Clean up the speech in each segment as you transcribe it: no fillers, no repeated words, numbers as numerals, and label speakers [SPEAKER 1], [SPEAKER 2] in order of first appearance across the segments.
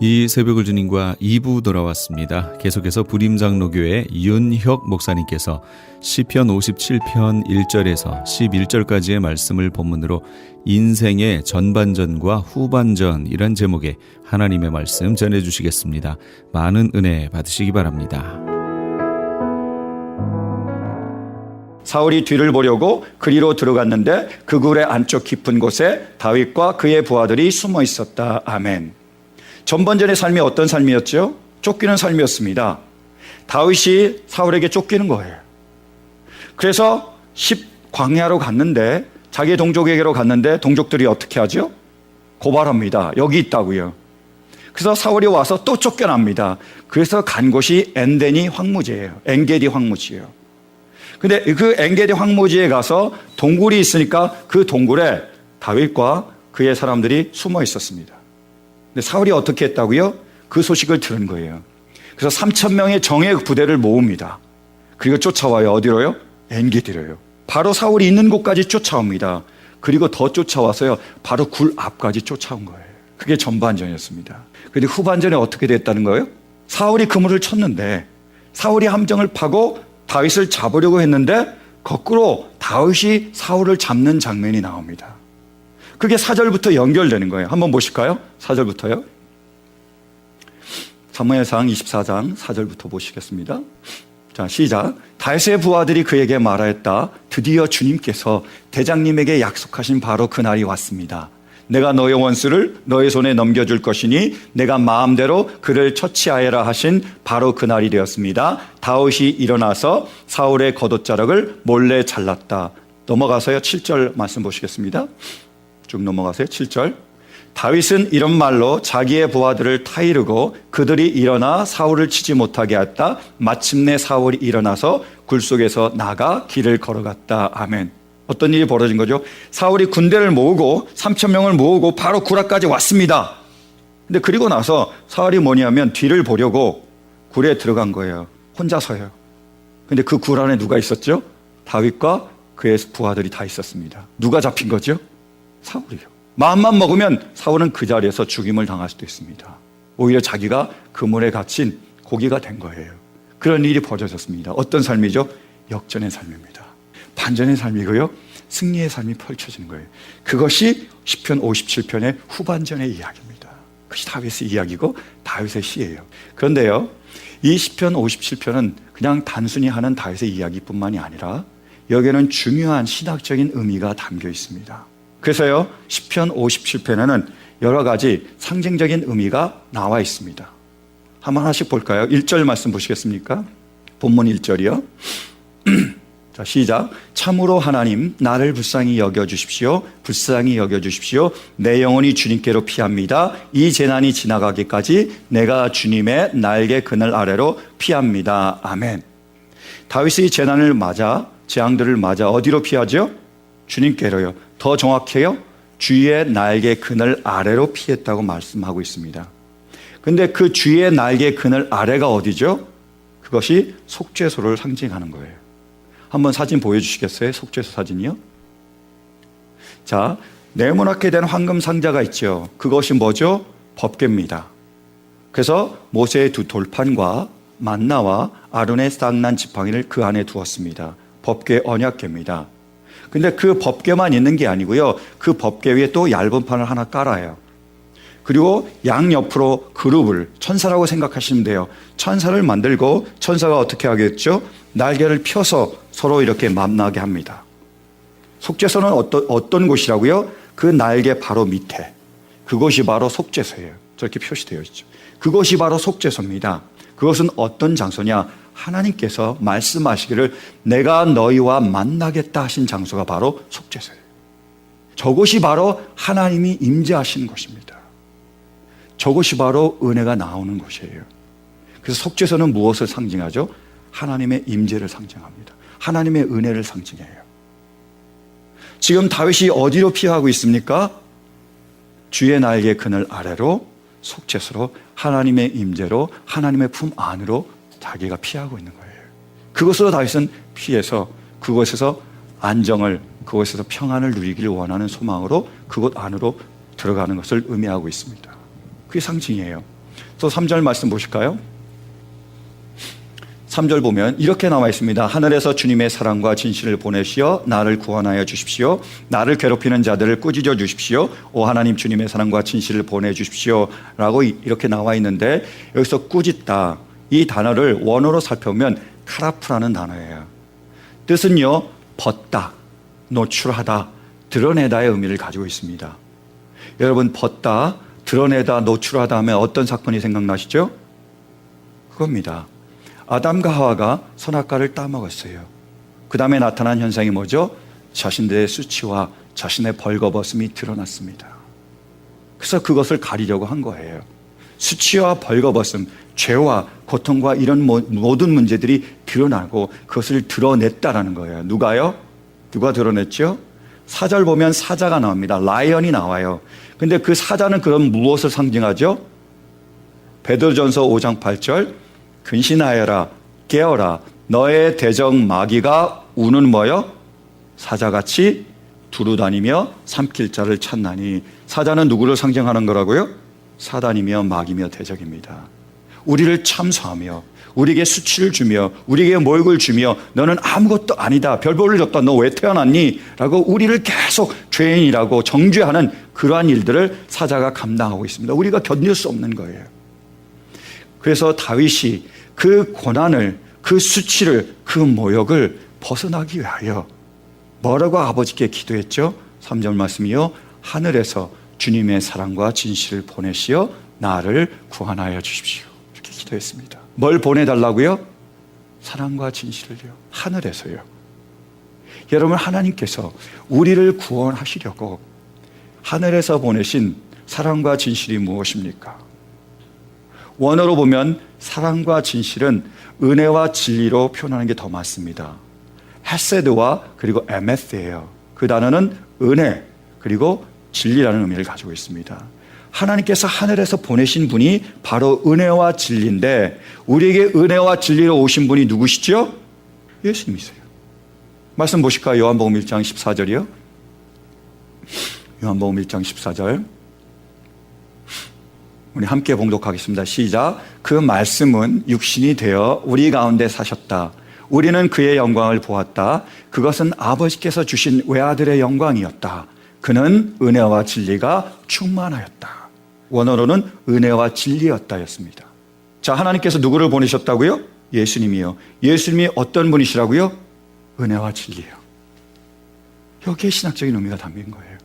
[SPEAKER 1] 이 새벽을 주님과 2부 돌아왔습니다. 계속해서 부림장로교회 윤혁 목사님께서 시편 57편 1절에서 11절까지의 말씀을 본문으로 인생의 전반전과 후반전이란 제목의 하나님의 말씀 전해주시겠습니다. 많은 은혜 받으시기 바랍니다.
[SPEAKER 2] 사울이 뒤를 보려고 그리로 들어갔는데 그 굴의 안쪽 깊은 곳에 다윗과 그의 부하들이 숨어 있었다. 아멘. 전반전의 삶이 어떤 삶이었죠? 쫓기는 삶이었습니다. 다윗이 사울에게 쫓기는 거예요. 그래서 광야로 갔는데, 자기 동족에게로 갔는데 동족들이 어떻게 하죠? 고발합니다. 여기 있다고요. 그래서 사울이 와서 또 쫓겨납니다. 그래서 간 곳이 엔게디 황무지예요. 엔게디 황무지예요. 근데 그 엔게디 황무지에 가서 동굴이 있으니까 그 동굴에 다윗과 그의 사람들이 숨어 있었습니다. 근데 사울이 어떻게 했다고요? 그 소식을 들은 거예요. 그래서 3,000명의 정예 부대를 모읍니다. 그리고 쫓아와요. 어디로요? 엔게디로요. 바로 사울이 있는 곳까지 쫓아옵니다. 그리고 더 쫓아와서요, 바로 굴 앞까지 쫓아온 거예요. 그게 전반전이었습니다. 그런데 후반전에 어떻게 됐다는 거예요? 사울이 그물을 쳤는데, 사울이 함정을 파고 다윗을 잡으려고 했는데 거꾸로 다윗이 사울을 잡는 장면이 나옵니다. 그게 4절부터 연결되는 거예요. 한번 보실까요? 4절부터요. 사무엘상 24장 4절부터 보시겠습니다. 자, 시작. 다윗의 부하들이 그에게 말하였다. 드디어 주님께서 대장님에게 약속하신 바로 그날이 왔습니다. 내가 너의 원수를 너의 손에 넘겨줄 것이니 내가 마음대로 그를 처치하여라 하신 바로 그날이 되었습니다. 다윗이 일어나서 사울의 겉옷자락을 몰래 잘랐다. 넘어가서요, 7절 말씀 보시겠습니다. 쭉 넘어가세요. 7절. 다윗은 이런 말로 자기의 부하들을 타이르고 그들이 일어나 사울을 치지 못하게 했다. 마침내 사울이 일어나서 굴 속에서 나가 길을 걸어갔다. 아멘. 어떤 일이 벌어진 거죠? 사울이 군대를 모으고 3,000명을 모으고 바로 굴 앞까지 왔습니다. 근데 그리고 나서 사울이 뭐냐면 뒤를 보려고 굴에 들어간 거예요. 혼자서요. 근데 그 굴 안에 누가 있었죠? 다윗과 그의 부하들이 다 있었습니다. 누가 잡힌 거죠? 사울이요. 마음만 먹으면 사울은 그 자리에서 죽임을 당할 수도 있습니다. 오히려 자기가 그물에 갇힌 고기가 된 거예요. 그런 일이 벌어졌습니다. 어떤 삶이죠? 역전의 삶입니다. 반전의 삶이고요, 승리의 삶이 펼쳐지는 거예요. 그것이 시편 57편의 후반전의 이야기입니다. 그것이 다윗의 이야기고 다윗의 시예요. 그런데요, 이 시편 57편은 그냥 단순히 하는 다윗의 이야기뿐만이 아니라 여기에는 중요한 신학적인 의미가 담겨 있습니다. 그래서요, 시편 57편에는 여러 가지 상징적인 의미가 나와 있습니다. 한번 하나씩 볼까요? 1절 말씀 보시겠습니까? 본문 1절이요. 자, 시작. 참으로 하나님, 나를 불쌍히 여겨주십시오. 불쌍히 여겨주십시오. 내 영혼이 주님께로 피합니다. 이 재난이 지나가기까지 내가 주님의 날개 그늘 아래로 피합니다. 아멘. 다윗이 재난을 맞아, 재앙들을 맞아 어디로 피하죠? 주님께로요. 더 정확해요, 주의 날개 그늘 아래로 피했다고 말씀하고 있습니다. 근데 그 주의 날개 그늘 아래가 어디죠? 그것이 속죄소를 상징하는 거예요. 한번 사진 보여주시겠어요? 속죄소 사진이요. 자, 네모나게 된 황금 상자가 있죠. 그것이 뭐죠? 법궤입니다. 그래서 모세의 두 돌판과 만나와 아론의 쌍난 지팡이를 그 안에 두었습니다. 법궤 언약궤입니다. 근데 그 법궤만 있는 게 아니고요, 그 법궤 위에 또 얇은 판을 하나 깔아요. 그리고 양옆으로 그룹을, 천사라고 생각하시면 돼요. 천사를 만들고 천사가 어떻게 하겠죠? 날개를 펴서 서로 이렇게 만나게 합니다. 속죄소는 어떤 곳이라고요? 그 날개 바로 밑에, 그것이 바로 속죄소예요. 저렇게 표시되어 있죠. 그것이 바로 속죄소입니다. 그것은 어떤 장소냐? 하나님께서 말씀하시기를 내가 너희와 만나겠다 하신 장소가 바로 속죄소예요. 저곳이 바로 하나님이 임재하시는 곳입니다. 저곳이 바로 은혜가 나오는 곳이에요. 그래서 속죄소는 무엇을 상징하죠? 하나님의 임재를 상징합니다. 하나님의 은혜를 상징해요. 지금 다윗이 어디로 피하고 있습니까? 주의 날개 그늘 아래로, 속죄소로, 하나님의 임재로, 하나님의 품 안으로 자기가 피하고 있는 거예요. 그것으로 다윗은 피해서 그곳에서 안정을, 그곳에서 평안을 누리기를 원하는 소망으로 그곳 안으로 들어가는 것을 의미하고 있습니다. 그게 상징이에요. 또 3절 말씀 보실까요? 3절 보면 이렇게 나와 있습니다. 하늘에서 주님의 사랑과 진실을 보내시어 나를 구원하여 주십시오. 나를 괴롭히는 자들을 꾸짖어 주십시오. 오 하나님 주님의 사랑과 진실을 보내주십시오 라고 이렇게 나와 있는데, 여기서 꾸짖다 이 단어를 원어로 살펴보면 카라프라는 단어예요. 뜻은요, 벗다, 노출하다, 드러내다의 의미를 가지고 있습니다. 여러분, 벗다, 드러내다, 노출하다 하면 어떤 사건이 생각나시죠? 그겁니다. 아담과 하와가 선악과를 따먹었어요. 그 다음에 나타난 현상이 뭐죠? 자신들의 수치와 자신의 벌거벗음이 드러났습니다. 그래서 그것을 가리려고 한 거예요. 수치와 벌거벗음, 죄와 고통과 이런 모든 문제들이 드러나고 그것을 드러냈다라는 거예요. 누가요? 누가 드러냈죠? 4절 보면 사자가 나옵니다. 라이언이 나와요. 근데 그 사자는 그럼 무엇을 상징하죠? 베드로전서 5장 8절, 근신하여라, 깨어라, 너의 대적 마귀가 우는 뭐요? 사자같이 두루다니며 삼킬 자를 찾나니. 사자는 누구를 상징하는 거라고요? 사단이며 마귀며 대적입니다. 우리를 참소하며 우리에게 수치를 주며 우리에게 모욕을 주며 너는 아무것도 아니다, 별 볼일 없다, 너 왜 태어났니? 라고 우리를 계속 죄인이라고 정죄하는 그러한 일들을 사자가 감당하고 있습니다. 우리가 견딜 수 없는 거예요. 그래서 다윗이 그 고난을, 그 수치를, 그 모욕을 벗어나기 위하여 뭐라고 아버지께 기도했죠? 3절 말씀이요, 하늘에서 주님의 사랑과 진실을 보내시어 나를 구원하여 주십시오. 이렇게 기도했습니다. 뭘 보내달라고요? 사랑과 진실을요. 하늘에서요. 여러분, 하나님께서 우리를 구원하시려고 하늘에서 보내신 사랑과 진실이 무엇입니까? 원어로 보면 사랑과 진실은 은혜와 진리로 표현하는 게 더 맞습니다. 헤세드와 그리고 에메스예요. 그 단어는 은혜 그리고 진리라는 의미를 가지고 있습니다. 하나님께서 하늘에서 보내신 분이 바로 은혜와 진리인데, 우리에게 은혜와 진리로 오신 분이 누구시죠? 예수님이세요. 말씀 보실까요? 요한복음 1장 14절이요. 요한복음 1장 14절 우리 함께 봉독하겠습니다. 시작. 그 말씀은 육신이 되어 우리 가운데 사셨다. 우리는 그의 영광을 보았다. 그것은 아버지께서 주신 외아들의 영광이었다. 그는 은혜와 진리가 충만하였다. 원어로는 은혜와 진리였다였습니다. 자, 하나님께서 누구를 보내셨다고요? 예수님이요. 예수님이 어떤 분이시라고요? 은혜와 진리요. 여기에 신학적인 의미가 담긴 거예요.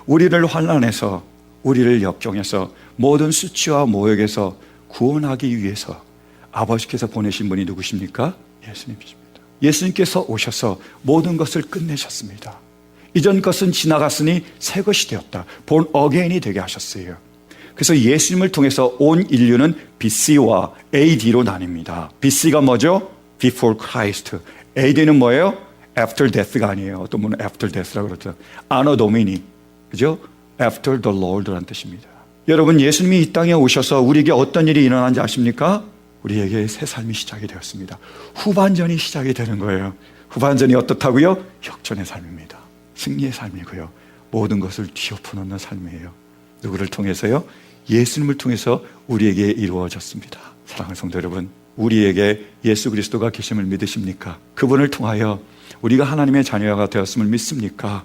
[SPEAKER 2] 우리를 환난에서, 우리를 역경에서, 모든 수치와 모욕에서 구원하기 위해서 아버지께서 보내신 분이 누구십니까? 예수님이십니다. 예수님께서 오셔서 모든 것을 끝내셨습니다. 이전 것은 지나갔으니 새 것이 되었다. 본 어게인이 되게 하셨어요. 그래서 예수님을 통해서 온 인류는 BC와 AD로 나뉩니다. BC가 뭐죠? Before Christ. AD는 뭐예요? After death가 아니에요. 어떤 분은 After death라고 그러죠. Anno Domini. 그죠? After the Lord라는 뜻입니다. 여러분, 예수님이 이 땅에 오셔서 우리에게 어떤 일이 일어난지 아십니까? 우리에게 새 삶이 시작이 되었습니다. 후반전이 시작이 되는 거예요. 후반전이 어떻다고요? 역전의 삶입니다. 승리의 삶이고요. 모든 것을 뒤엎어놓는 삶이에요. 누구를 통해서요? 예수님을 통해서 우리에게 이루어졌습니다. 사랑하는 성도 여러분, 우리에게 예수 그리스도가 계심을 믿으십니까? 그분을 통하여 우리가 하나님의 자녀가 되었음을 믿습니까?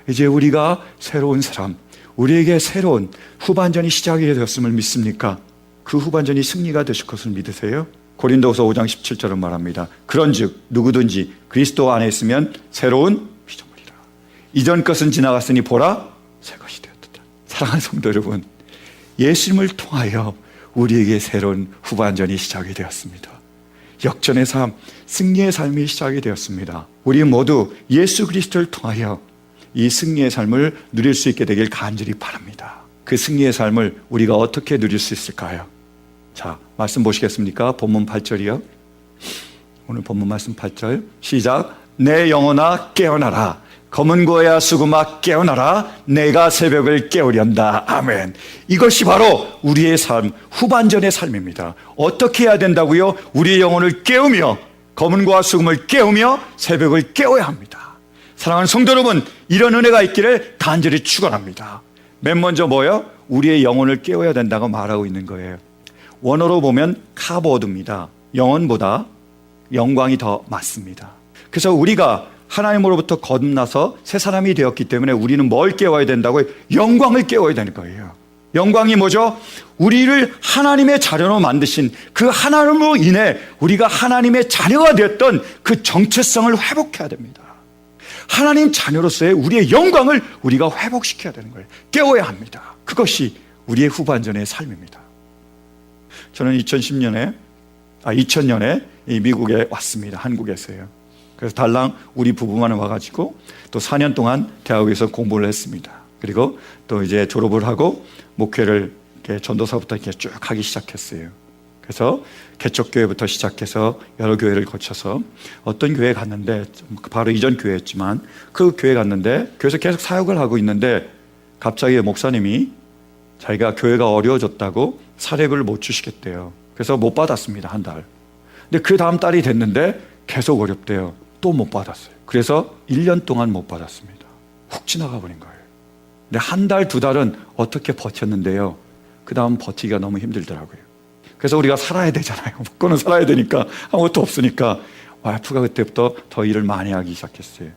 [SPEAKER 2] 이제 우리가 새로운 사람, 우리에게 새로운 후반전이 시작이 되었음을 믿습니까? 그 후반전이 승리가 되실 것을 믿으세요? 고린도후서 5장 17절은 말합니다. 그런즉 누구든지 그리스도 안에 있으면 새로운 피조물이라. 이전 것은 지나갔으니 보라 새 것이 되었다. 사랑하는 성도 여러분, 예수님을 통하여 우리에게 새로운 후반전이 시작이 되었습니다. 역전의 삶, 승리의 삶이 시작이 되었습니다. 우리 모두 예수 그리스도를 통하여 이 승리의 삶을 누릴 수 있게 되길 간절히 바랍니다. 그 승리의 삶을 우리가 어떻게 누릴 수 있을까요? 자, 말씀 보시겠습니까? 본문 8절이요. 오늘 본문 말씀 8절 시작. 내 영혼아 깨어나라. 검은 고야 수금아 깨어나라. 내가 새벽을 깨우련다. 아멘. 이것이 바로 우리의 삶, 후반전의 삶입니다. 어떻게 해야 된다고요? 우리의 영혼을 깨우며 검은 고와 수금을 깨우며 새벽을 깨워야 합니다. 사랑하는 성도 여러분, 이런 은혜가 있기를 간절히 축원합니다. 맨 먼저 뭐예요? 우리의 영혼을 깨워야 된다고 말하고 있는 거예요. 원어로 보면 카보드입니다. 영혼보다 영광이 더 맞습니다. 그래서 우리가 하나님으로부터 거듭나서 새 사람이 되었기 때문에 우리는 뭘 깨워야 된다고요? 영광을 깨워야 되는 거예요. 영광이 뭐죠? 우리를 하나님의 자녀로 만드신 그 하나님으로 인해 우리가 하나님의 자녀가 되었던 그 정체성을 회복해야 됩니다. 하나님 자녀로서의 우리의 영광을 우리가 회복시켜야 되는 거예요. 깨워야 합니다. 그것이 우리의 후반전의 삶입니다. 저는 2000년에 이 미국에 왔습니다. 한국에서요. 그래서 달랑 우리 부부만 와가지고 또 4년 동안 대학에서 공부를 했습니다. 그리고 또 이제 졸업을 하고 목회를 이렇게 전도사부터 이렇게 쭉 하기 시작했어요. 그래서 개척교회부터 시작해서 여러 교회를 거쳐서 어떤 교회에 갔는데, 바로 이전 교회였지만 그 교회에 갔는데 교회에서 계속 사역을 하고 있는데 갑자기 목사님이 자기가 교회가 어려워졌다고 사례비를 못 주시겠대요. 그래서 못 받았습니다. 한 달. 근데 그 다음 달이 됐는데 계속 어렵대요. 또 못 받았어요. 그래서 1년 동안 못 받았습니다. 훅 지나가 버린 거예요. 근데 한 달, 두 달은 어떻게 버텼는데요. 그 다음 버티기가 너무 힘들더라고요. 그래서 우리가 살아야 되잖아요. 먹고는 살아야 되니까, 아무것도 없으니까 와이프가 그때부터 더 일을 많이 하기 시작했어요.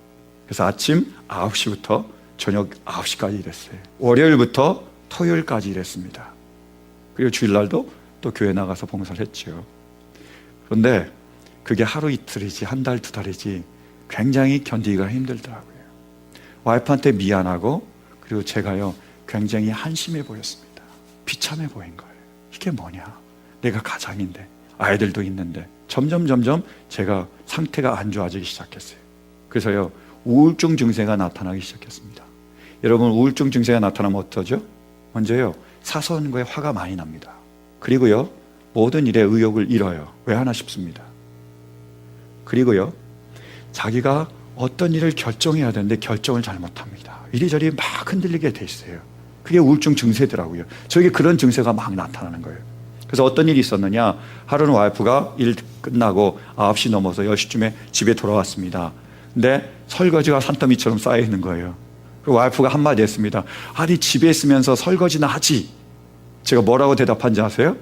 [SPEAKER 2] 그래서 아침 9시부터 저녁 9시까지 일했어요. 월요일부터 토요일까지 일했습니다. 그리고 주일날도 또 교회 나가서 봉사를 했죠. 그런데 그게 하루 이틀이지 한 달, 두 달이지 굉장히 견디기가 힘들더라고요. 와이프한테 미안하고, 그리고 제가요 굉장히 한심해 보였습니다. 비참해 보인 거예요. 이게 뭐냐? 내가 가장인데, 아이들도 있는데 점점 제가 상태가 안 좋아지기 시작했어요. 그래서요 우울증 증세가 나타나기 시작했습니다. 여러분, 우울증 증세가 나타나면 어떠죠? 먼저요 사소한 거에 화가 많이 납니다. 그리고요 모든 일에 의욕을 잃어요. 왜 하나 싶습니다. 그리고요 자기가 어떤 일을 결정해야 되는데 결정을 잘못합니다. 이리저리 막 흔들리게 돼 있어요. 그게 우울증 증세더라고요. 저에게 그런 증세가 막 나타나는 거예요. 그래서 어떤 일이 있었느냐, 하루는 와이프가 일 끝나고 9시 넘어서 10시쯤에 집에 돌아왔습니다. 근데 설거지가 산더미처럼 쌓여 있는 거예요. 그리고 와이프가 한마디 했습니다. 아니 집에 있으면서 설거지나 하지. 제가 뭐라고 대답한지 아세요?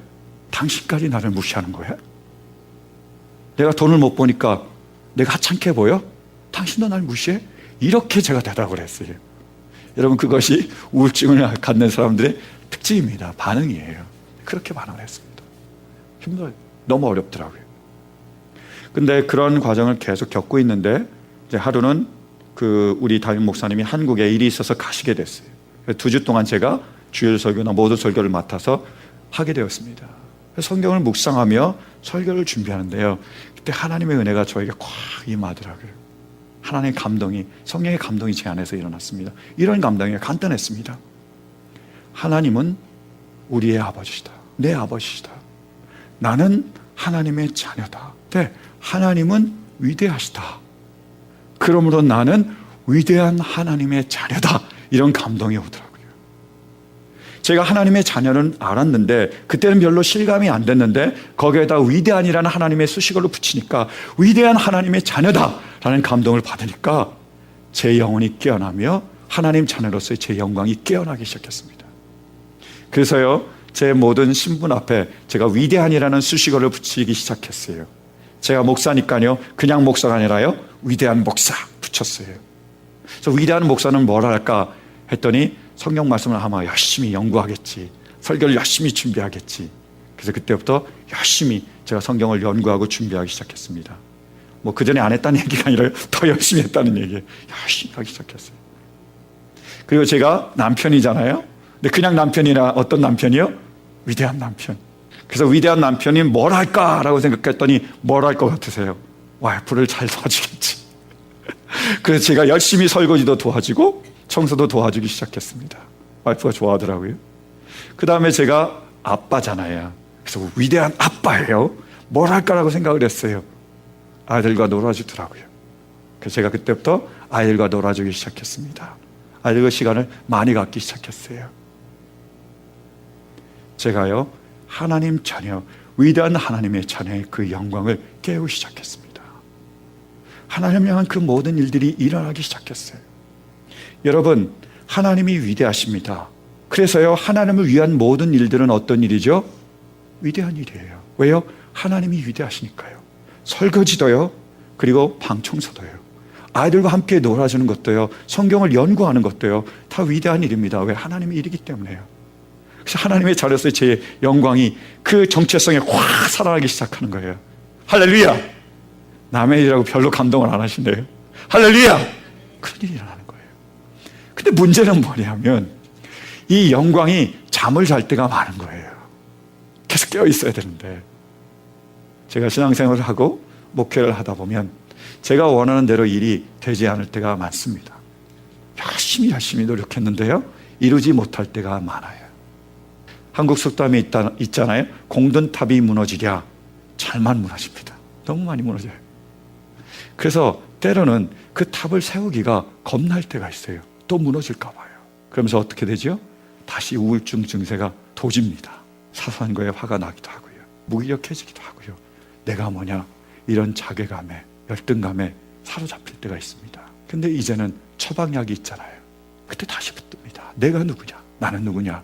[SPEAKER 2] 당신까지 나를 무시하는 거야? 내가 돈을 못 버니까 내가 하찮게 보여? 당신도 날 무시해? 이렇게 제가 대답을 했어요. 여러분, 그것이 우울증을 갖는 사람들의 특징입니다. 반응이에요. 그렇게 반응을 했습니다. 힘들어요. 너무 어렵더라고요. 근데 그런 과정을 계속 겪고 있는데 이제 하루는 우리 담임 목사님이 한국에 일이 있어서 가시게 됐어요. 2주 동안 제가 주일 설교나 모든 설교를 맡아서 하게 되었습니다. 성경을 묵상하며 설교를 준비하는데요. 그때 하나님의 은혜가 저에게 꽉 임하더라고요. 하나님의 감동이, 성령의 감동이 제 안에서 일어났습니다. 이런 감동이 간단했습니다. 하나님은 우리의 아버지시다. 내 아버지시다. 나는 하나님의 자녀다. 네, 하나님은 위대하시다. 그러므로 나는 위대한 하나님의 자녀다. 이런 감동이 오더라고요. 제가 하나님의 자녀는 알았는데 그때는 별로 실감이 안 됐는데 거기에다 위대한이라는 하나님의 수식어를 붙이니까 위대한 하나님의 자녀다라는 감동을 받으니까 제 영혼이 깨어나며 하나님 자녀로서의 제 영광이 깨어나기 시작했습니다. 그래서요 제 모든 신분 앞에 제가 위대한이라는 수식어를 붙이기 시작했어요. 제가 목사니까요 그냥 목사가 아니라요 위대한 목사 붙였어요. 그래서 위대한 목사는 뭘 할까 했더니 성경 말씀을 아마 열심히 연구하겠지, 설교를 열심히 준비하겠지. 그래서 그때부터 열심히 제가 성경을 연구하고 준비하기 시작했습니다. 뭐 그전에 안 했다는 얘기가 아니라 더 열심히 했다는 얘기예요. 열심히 하기 시작했어요. 그리고 제가 남편이잖아요. 근데 그냥 남편이나 어떤 남편이요? 위대한 남편. 그래서 위대한 남편이 뭘 할까라고 생각했더니 뭘 할 것 같으세요? 와이프를 잘 도와주겠지. 그래서 제가 열심히 설거지도 도와주고 청소도 도와주기 시작했습니다. 와이프가 좋아하더라고요. 그 다음에 제가 아빠잖아요. 그래서 위대한 아빠예요. 뭘 할까라고 생각을 했어요. 아이들과 놀아주더라고요. 그래서 제가 그때부터 아이들과 놀아주기 시작했습니다. 아이들과 시간을 많이 갖기 시작했어요. 제가요 하나님 자녀, 위대한 하나님의 자녀의 그 영광을 깨우기 시작했습니다. 하나님을 향한 그 모든 일들이 일어나기 시작했어요. 여러분, 하나님이 위대하십니다. 그래서요 하나님을 위한 모든 일들은 어떤 일이죠? 위대한 일이에요. 왜요? 하나님이 위대하시니까요. 설거지도요, 그리고 방 청소도요, 아이들과 함께 놀아주는 것도요, 성경을 연구하는 것도요, 다 위대한 일입니다. 왜? 하나님의 일이기 때문에요. 그래서 하나님의 자녀로서의 제 영광이 그 정체성에 확 살아나기 시작하는 거예요. 할렐루야! 남의 일이라고 별로 감동을 안 하시네요. 할렐루야! 그런 일이 일어나는 거예요. 근데 문제는 뭐냐면 이 영광이 잠을 잘 때가 많은 거예요. 계속 깨어 있어야 되는데, 제가 신앙생활을 하고 목회를 하다 보면 제가 원하는 대로 일이 되지 않을 때가 많습니다. 열심히 노력했는데요, 이루지 못할 때가 많아요. 한국 속담이 있잖아요. 공든 탑이 무너지랴 잘만 무너집니다. 너무 많이 무너져요. 그래서 때로는 그 탑을 세우기가 겁날 때가 있어요. 또 무너질까 봐요. 그러면서 어떻게 되죠? 다시 우울증 증세가 도집니다. 사소한 거에 화가 나기도 하고요, 무기력해지기도 하고요, 내가 뭐냐 이런 자괴감에, 열등감에 사로잡힐 때가 있습니다. 근데 이제는 처방약이 있잖아요. 그때 다시 붙듭니다. 내가 누구냐? 나는 누구냐?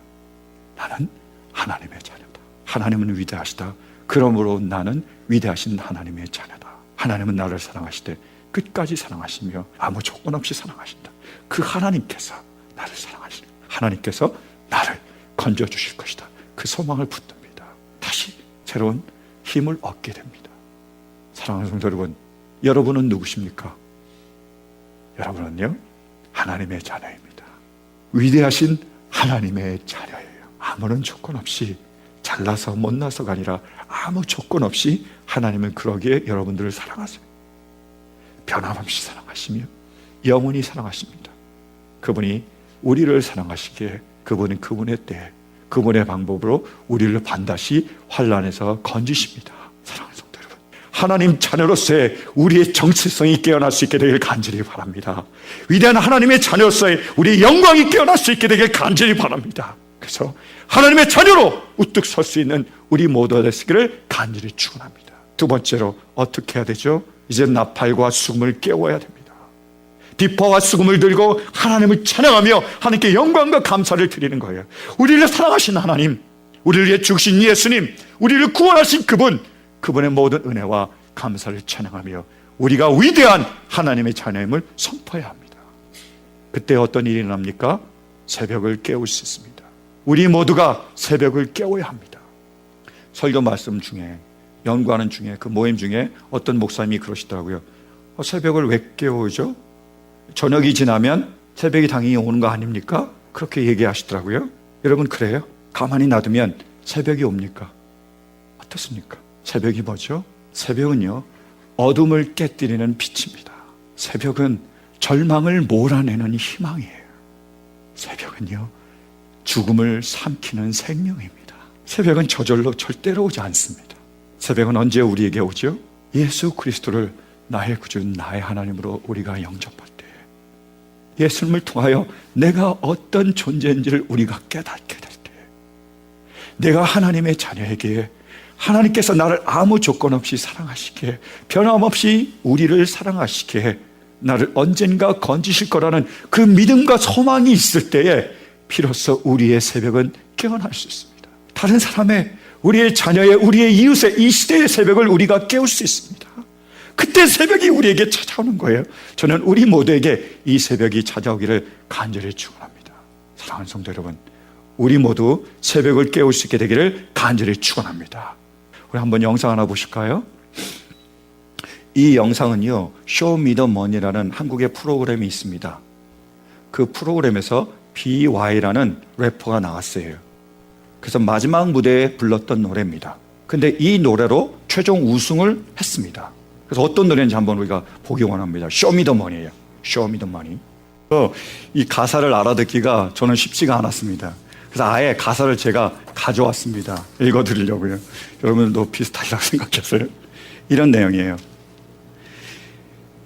[SPEAKER 2] 나는 하나님의 자녀다. 하나님은 위대하시다. 그러므로 나는 위대하신 하나님의 자녀다. 하나님은 나를 사랑하시되 끝까지 사랑하시며 아무 조건 없이 사랑하신다. 그 하나님께서 나를 사랑하시는, 하나님께서 나를 건져주실 것이다. 그 소망을 붙듭니다. 다시 새로운 힘을 얻게 됩니다. 사랑하는 성도 여러분, 여러분은 누구십니까? 여러분은요, 하나님의 자녀입니다. 위대하신 하나님의 자녀예요. 아무런 조건 없이, 잘나서 못나서가 아니라 아무 조건 없이 하나님은 그러기에 여러분들을 사랑하세요. 변함없이 사랑하시며 영원히 사랑하십니다. 그분이 우리를 사랑하시기에 그분은 그분의 때, 그분의 방법으로 우리를 반드시 환난에서 건지십니다. 사랑하는 성도 여러분, 하나님 자녀로서의 우리의 정체성이 깨어날 수 있게 되길 간절히 바랍니다. 위대한 하나님의 자녀로서의 우리의 영광이 깨어날 수 있게 되길 간절히 바랍니다. 그래서 하나님의 자녀로 우뚝 설 수 있는 우리 모두가 되시기를 간절히 축원합니다. 두 번째로 어떻게 해야 되죠? 이제 나팔과 수금을 깨워야 됩니다. 비파와 수금을 들고 하나님을 찬양하며 하나님께 영광과 감사를 드리는 거예요. 우리를 사랑하신 하나님, 우리를 위해 죽으신 예수님, 우리를 구원하신 그분, 그분의 모든 은혜와 감사를 찬양하며 우리가 위대한 하나님의 자녀임을 선포해야 합니다. 그때 어떤 일이 일어납니까? 새벽을 깨울 수 있습니다. 우리 모두가 새벽을 깨워야 합니다. 설교 말씀 중에, 연구하는 중에, 그 모임 중에 어떤 목사님이 그러시더라고요. 새벽을 왜 깨우죠? 저녁이 지나면 새벽이 당연히 오는 거 아닙니까? 그렇게 얘기하시더라고요. 여러분, 그래요? 가만히 놔두면 새벽이 옵니까? 어떻습니까? 새벽이 뭐죠? 새벽은요, 어둠을 깨뜨리는 빛입니다. 새벽은 절망을 몰아내는 희망이에요. 새벽은요, 죽음을 삼키는 생명입니다. 새벽은 저절로 절대로 오지 않습니다. 새벽은 언제 우리에게 오죠? 예수 그리스도를 나의 구주, 나의 하나님으로 우리가 영접할 때, 예수님을 통하여 내가 어떤 존재인지를 우리가 깨닫게 될 때, 내가 하나님의 자녀에게 하나님께서 나를 아무 조건 없이 사랑하시기에, 변함없이 우리를 사랑하시기에 나를 언젠가 건지실 거라는 그 믿음과 소망이 있을 때에 비로소 우리의 새벽은 깨어날 수 있습니다. 다른 사람의, 우리의 자녀의, 우리의 이웃의, 이 시대의 새벽을 우리가 깨울 수 있습니다. 그때 새벽이 우리에게 찾아오는 거예요. 저는 우리 모두에게 이 새벽이 찾아오기를 간절히 축원합니다. 사랑하는 성도 여러분, 우리 모두 새벽을 깨울 수 있게 되기를 간절히 축원합니다. 우리 한번 영상 하나 보실까요? 이 영상은요, 쇼미더머니라는 한국의 프로그램이 있습니다. 그 프로그램에서 BY라는 래퍼가 나왔어요. 그래서 마지막 무대에 불렀던 노래입니다. 근데 이 노래로 최종 우승을 했습니다. 그래서 어떤 노래인지 한번 우리가 보기 원합니다. 쇼미더머니예요. 쇼미더머니. 이 가사를 알아듣기가 저는 쉽지가 않았습니다. 그래서 아예 가사를 제가 가져왔습니다. 읽어드리려고요. 여러분들도 비슷하리라고 생각했어요. 이런 내용이에요.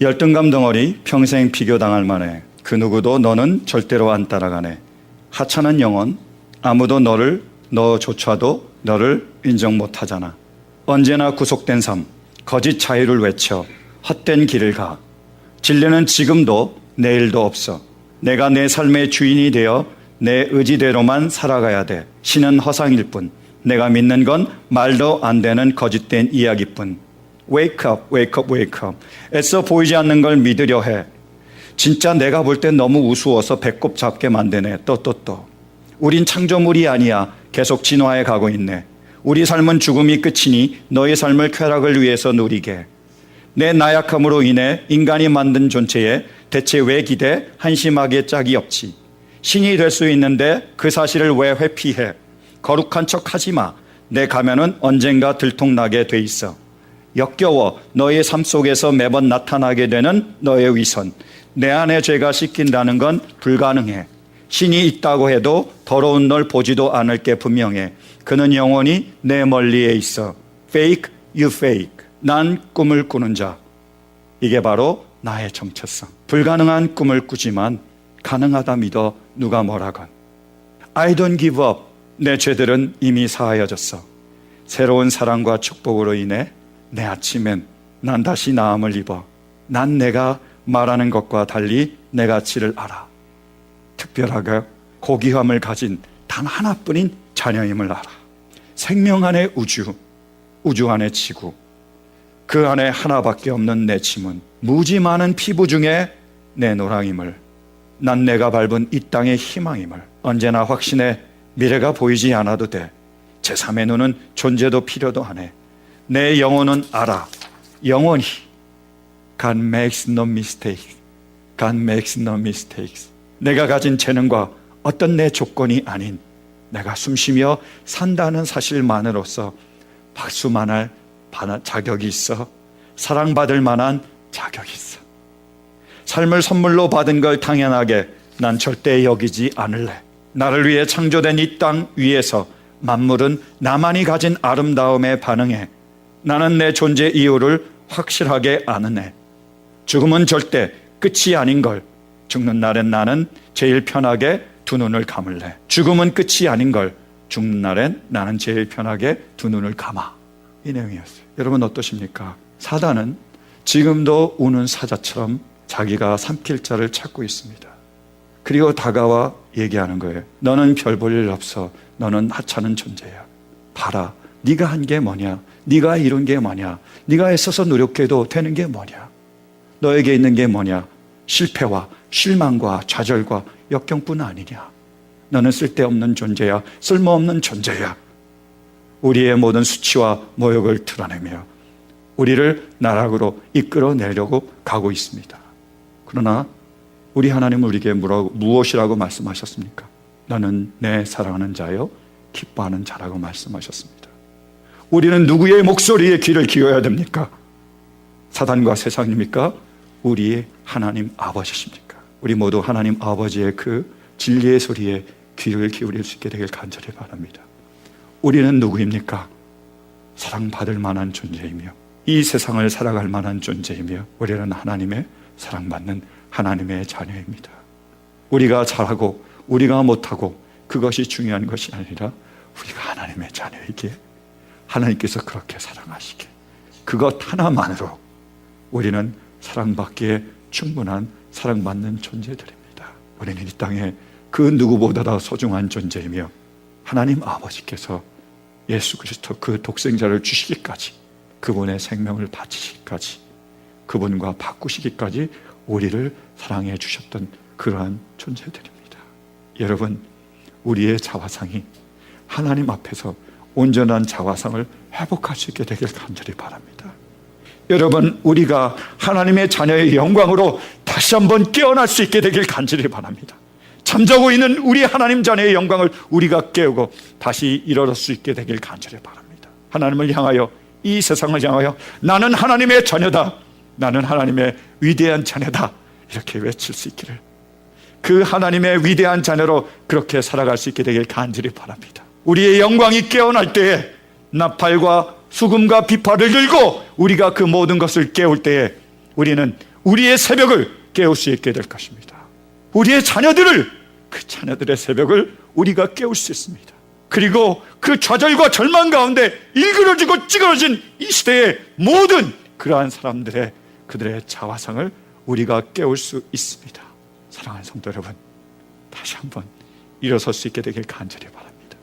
[SPEAKER 2] 열등감 덩어리 평생 비교당할 만해. 그 누구도 너는 절대로 안 따라가네. 하찮은 영혼 아무도 너조차도 너를 인정 못하잖아. 언제나 구속된 삶 거짓 자유를 외쳐 헛된 길을 가. 진리는 지금도 내일도 없어. 내가 내 삶의 주인이 되어 내 의지대로만 살아가야 돼. 신은 허상일 뿐 내가 믿는 건 말도 안 되는 거짓된 이야기뿐. Wake up, wake up, wake up. 애써 보이지 않는 걸 믿으려 해. 진짜 내가 볼 땐 너무 우스워서 배꼽 잡게 만드네. 또. 우린 창조물이 아니야. 계속 진화해 가고 있네. 우리 삶은 죽음이 끝이니 너의 삶을 쾌락을 위해서 누리게. 내 나약함으로 인해 인간이 만든 존재에 대체 왜 기대? 한심하게 짝이 없지. 신이 될 수 있는데 그 사실을 왜 회피해? 거룩한 척 하지 마. 내 가면은 언젠가 들통나게 돼 있어. 역겨워 너의 삶 속에서 매번 나타나게 되는 너의 위선. 내 안에 죄가 씻긴다는 건 불가능해. 신이 있다고 해도 더러운 널 보지도 않을 게 분명해. 그는 영원히 내 멀리에 있어. Fake, you fake. 난 꿈을 꾸는 자. 이게 바로 나의 정체성. 불가능한 꿈을 꾸지만 가능하다 믿어 누가 뭐라건. I don't give up. 내 죄들은 이미 사하여졌어. 새로운 사랑과 축복으로 인해 내 아침엔 난 다시 나음을 입어. 난 내가 말하는 것과 달리 내 가치를 알아. 특별하게 고귀함을 가진 단 하나뿐인 자녀임을 알아. 생명 안에 우주, 우주 안에 지구, 그 안에 하나밖에 없는 내 지문, 무지 많은 피부 중에 내 노랑임을, 난 내가 밟은 이 땅의 희망임을 언제나 확신해. 미래가 보이지 않아도 돼. 제3의 눈은 존재도 필요도 안 해. 내 영혼은 알아. 영원히 God makes no mistakes. God makes no mistakes. 내가 가진 재능과 어떤 내 조건이 아닌 내가 숨쉬며 산다는 사실만으로서 박수만할 자격이 있어. 사랑받을 만한 자격이 있어. 삶을 선물로 받은 걸 당연하게 난 절대 여기지 않을래. 나를 위해 창조된 이 땅 위에서 만물은 나만이 가진 아름다움에 반응해. 나는 내 존재 이유를 확실하게 아는 애. 죽음은 절대 끝이 아닌 걸. 죽는 날엔 나는 제일 편하게 두 눈을 감을래. 죽음은 끝이 아닌 걸. 죽는 날엔 나는 제일 편하게 두 눈을 감아. 이 내용이었어요. 여러분 어떠십니까? 사단은 지금도 우는 사자처럼 자기가 삼킬 자를 찾고 있습니다. 그리고 다가와 얘기하는 거예요. 너는 별 볼 일 없어. 너는 하찮은 존재야. 봐라. 네가 한 게 뭐냐? 네가 이룬 게 뭐냐? 네가 애써서 노력해도 되는 게 뭐냐? 너에게 있는 게 뭐냐? 실패와 실망과 좌절과 역경뿐 아니냐? 너는 쓸데없는 존재야. 쓸모없는 존재야. 우리의 모든 수치와 모욕을 드러내며 우리를 나락으로 이끌어내려고 가고 있습니다. 그러나 우리 하나님은 우리에게 무엇이라고 말씀하셨습니까? 너는 내 사랑하는 자요 기뻐하는 자라고 말씀하셨습니다. 우리는 누구의 목소리에 귀를 기울여야 됩니까? 사단과 세상입니까? 우리의 하나님 아버지십니까? 우리 모두 하나님 아버지의 그 진리의 소리에 귀를 기울일 수 있게 되길 간절히 바랍니다. 우리는 누구입니까? 사랑받을 만한 존재이며 이 세상을 살아갈 만한 존재이며 우리는 하나님의 사랑받는 하나님의 자녀입니다. 우리가 잘하고 우리가 못하고 그것이 중요한 것이 아니라 우리가 하나님의 자녀이기에 하나님께서 그렇게 사랑하시기에 그것 하나만으로 우리는 사랑받기에 충분한 사랑받는 존재들입니다. 우리는 이 땅에 그 누구보다 소중한 존재이며 하나님 아버지께서 예수 그리스도 그 독생자를 주시기까지 그분의 생명을 바치시기까지 그분과 바꾸시기까지 우리를 사랑해 주셨던 그러한 존재들입니다. 여러분, 우리의 자화상이 하나님 앞에서 온전한 자화상을 회복할 수 있게 되길 간절히 바랍니다. 여러분, 우리가 하나님의 자녀의 영광으로 다시 한번 깨어날 수 있게 되길 간절히 바랍니다. 잠자고 있는 우리 하나님 자녀의 영광을 우리가 깨우고 다시 일어날 수 있게 되길 간절히 바랍니다. 하나님을 향하여, 이 세상을 향하여 나는 하나님의 자녀다, 나는 하나님의 위대한 자녀다, 이렇게 외칠 수 있기를, 그 하나님의 위대한 자녀로 그렇게 살아갈 수 있게 되길 간절히 바랍니다. 우리의 영광이 깨어날 때에 나팔과 수금과 비파를 들고 우리가 그 모든 것을 깨울 때에 우리는 우리의 새벽을 깨울 수 있게 될 것입니다. 우리의 자녀들을, 그 자녀들의 새벽을 우리가 깨울 수 있습니다. 그리고 그 좌절과 절망 가운데 일그러지고 찌그러진 이 시대의 모든 그러한 사람들의 그들의 자화상을 우리가 깨울 수 있습니다. 사랑하는 성도 여러분, 다시 한번 일어설 수 있게 되길 간절히 바랍니다.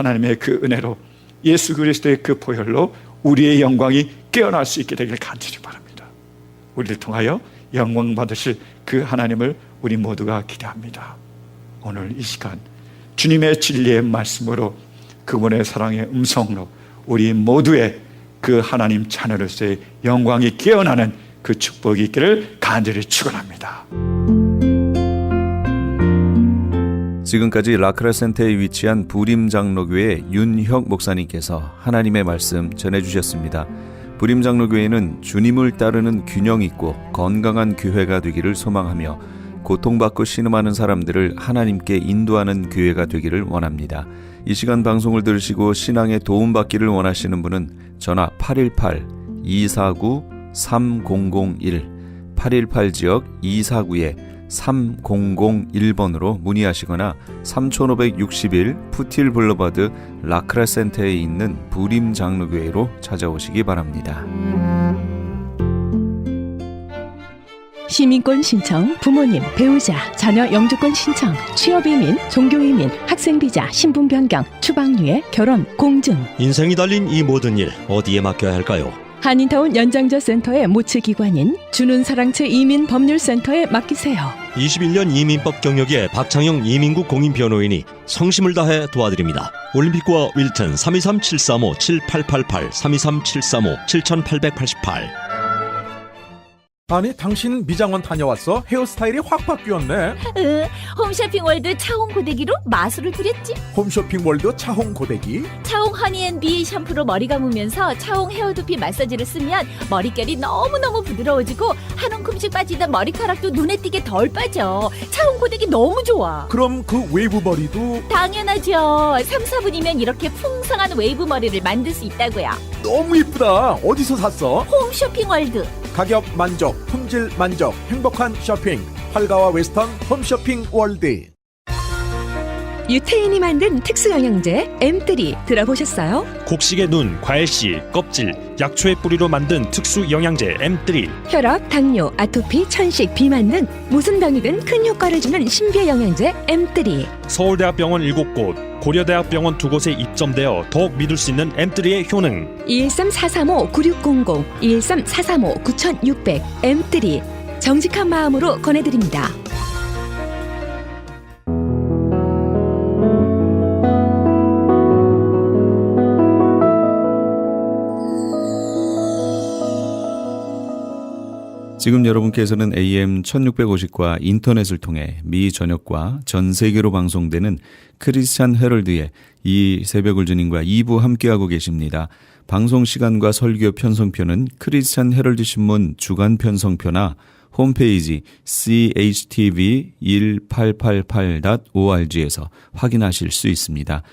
[SPEAKER 2] 하나님의 그 은혜로 예수 그리스도의 그 보혈로 우리의 영광이 깨어날 수 있게 되길 간절히 바랍니다. 우리를 통하여 영광 받으실 그 하나님을 우리 모두가 기대합니다. 오늘 이 시간 주님의 진리의 말씀으로 그분의 사랑의 음성으로 우리 모두의 그 하나님 자녀로서의 영광이 깨어나는 그 축복이 있기를 간절히 축원합니다.
[SPEAKER 1] 지금까지 라크라 센터에 위치한 부림장로교회 윤혁 목사님께서 하나님의 말씀 전해주셨습니다. 부림장로교회는 주님을 따르는 균형 있고 건강한 교회가 되기를 소망하며 고통받고 신음하는 사람들을 하나님께 인도하는 교회가 되기를 원합니다. 이 시간 방송을 들으시고 신앙에 도움받기를 원하시는 분은 전화 818-249-3001 818지역 249-3001번으로 문의하시거나 3561 푸틸 블루버드 라크라 센터에 있는 부림 장로교회로 찾아오시기 바랍니다.
[SPEAKER 3] 시민권 신청, 부모님, 배우자, 자녀 영주권 신청, 취업이민, 종교이민, 학생비자, 신분 변경, 추방유예, 결혼, 공증.
[SPEAKER 4] 인생이 달린 이 모든 일 어디에 맡겨야 할까요?
[SPEAKER 3] 한인타운 연장자 센터의 모치기관인 주눈사랑채 이민법률센터에 맡기세요.
[SPEAKER 4] 21년 이민법 경력의 박창영 이민국 공인변호인이 성심을 다해 도와드립니다. 올림픽과 윌튼 323-735-7888 323-735-7888.
[SPEAKER 5] 아니 당신 미장원 다녀왔어? 헤어스타일이 확 바뀌었네.
[SPEAKER 6] 홈쇼핑 월드 차홍 고데기로 마술을 부렸지.
[SPEAKER 5] 홈쇼핑 월드 차홍 고데기.
[SPEAKER 6] 차홍 허니앤비 샴푸로 머리 감으면서 차홍 헤어두피 마사지를 쓰면 머릿결이 너무너무 부드러워지고 한 움큼씩 빠지던 머리카락도 눈에 띄게 덜 빠져. 차홍 고데기 너무 좋아.
[SPEAKER 5] 그럼 그 웨이브 머리도
[SPEAKER 6] 당연하죠. 3, 4분이면 이렇게 풍성한 웨이브 머리를 만들 수 있다고요.
[SPEAKER 5] 너무 이쁘다. 어디서 샀어?
[SPEAKER 6] 홈쇼핑 월드.
[SPEAKER 5] 가격 만족, 품질 만족, 행복한 쇼핑. 활가와 웨스턴 홈쇼핑 월드.
[SPEAKER 3] 유태인이 만든 특수영양제 M3 들어보셨어요?
[SPEAKER 7] 곡식의 눈, 과일씨, 껍질, 약초의 뿌리로 만든 특수 영양제 M3.
[SPEAKER 3] 혈압, 당뇨, 아토피, 천식, 비만 등 무슨 병이든 큰 효과를 주는 신비의 영양제 M3.
[SPEAKER 7] 서울대학병원 7곳, 고려대학병원 2곳에 입점되어 더욱 믿을 수 있는 M3의 효능.
[SPEAKER 3] 213-435-9600, 213-435-9600 M3 정직한 마음으로 권해드립니다.
[SPEAKER 1] 지금 여러분께서는 AM 1650과 인터넷을 통해 미 전역과 전 세계로 방송되는 크리스찬 헤럴드의 이 새벽을 주님과 2부 함께하고 계십니다. 방송 시간과 설교 편성표는 크리스찬 헤럴드 신문 주간 편성표나 홈페이지chtv1888.org에서 확인하실 수 있습니다.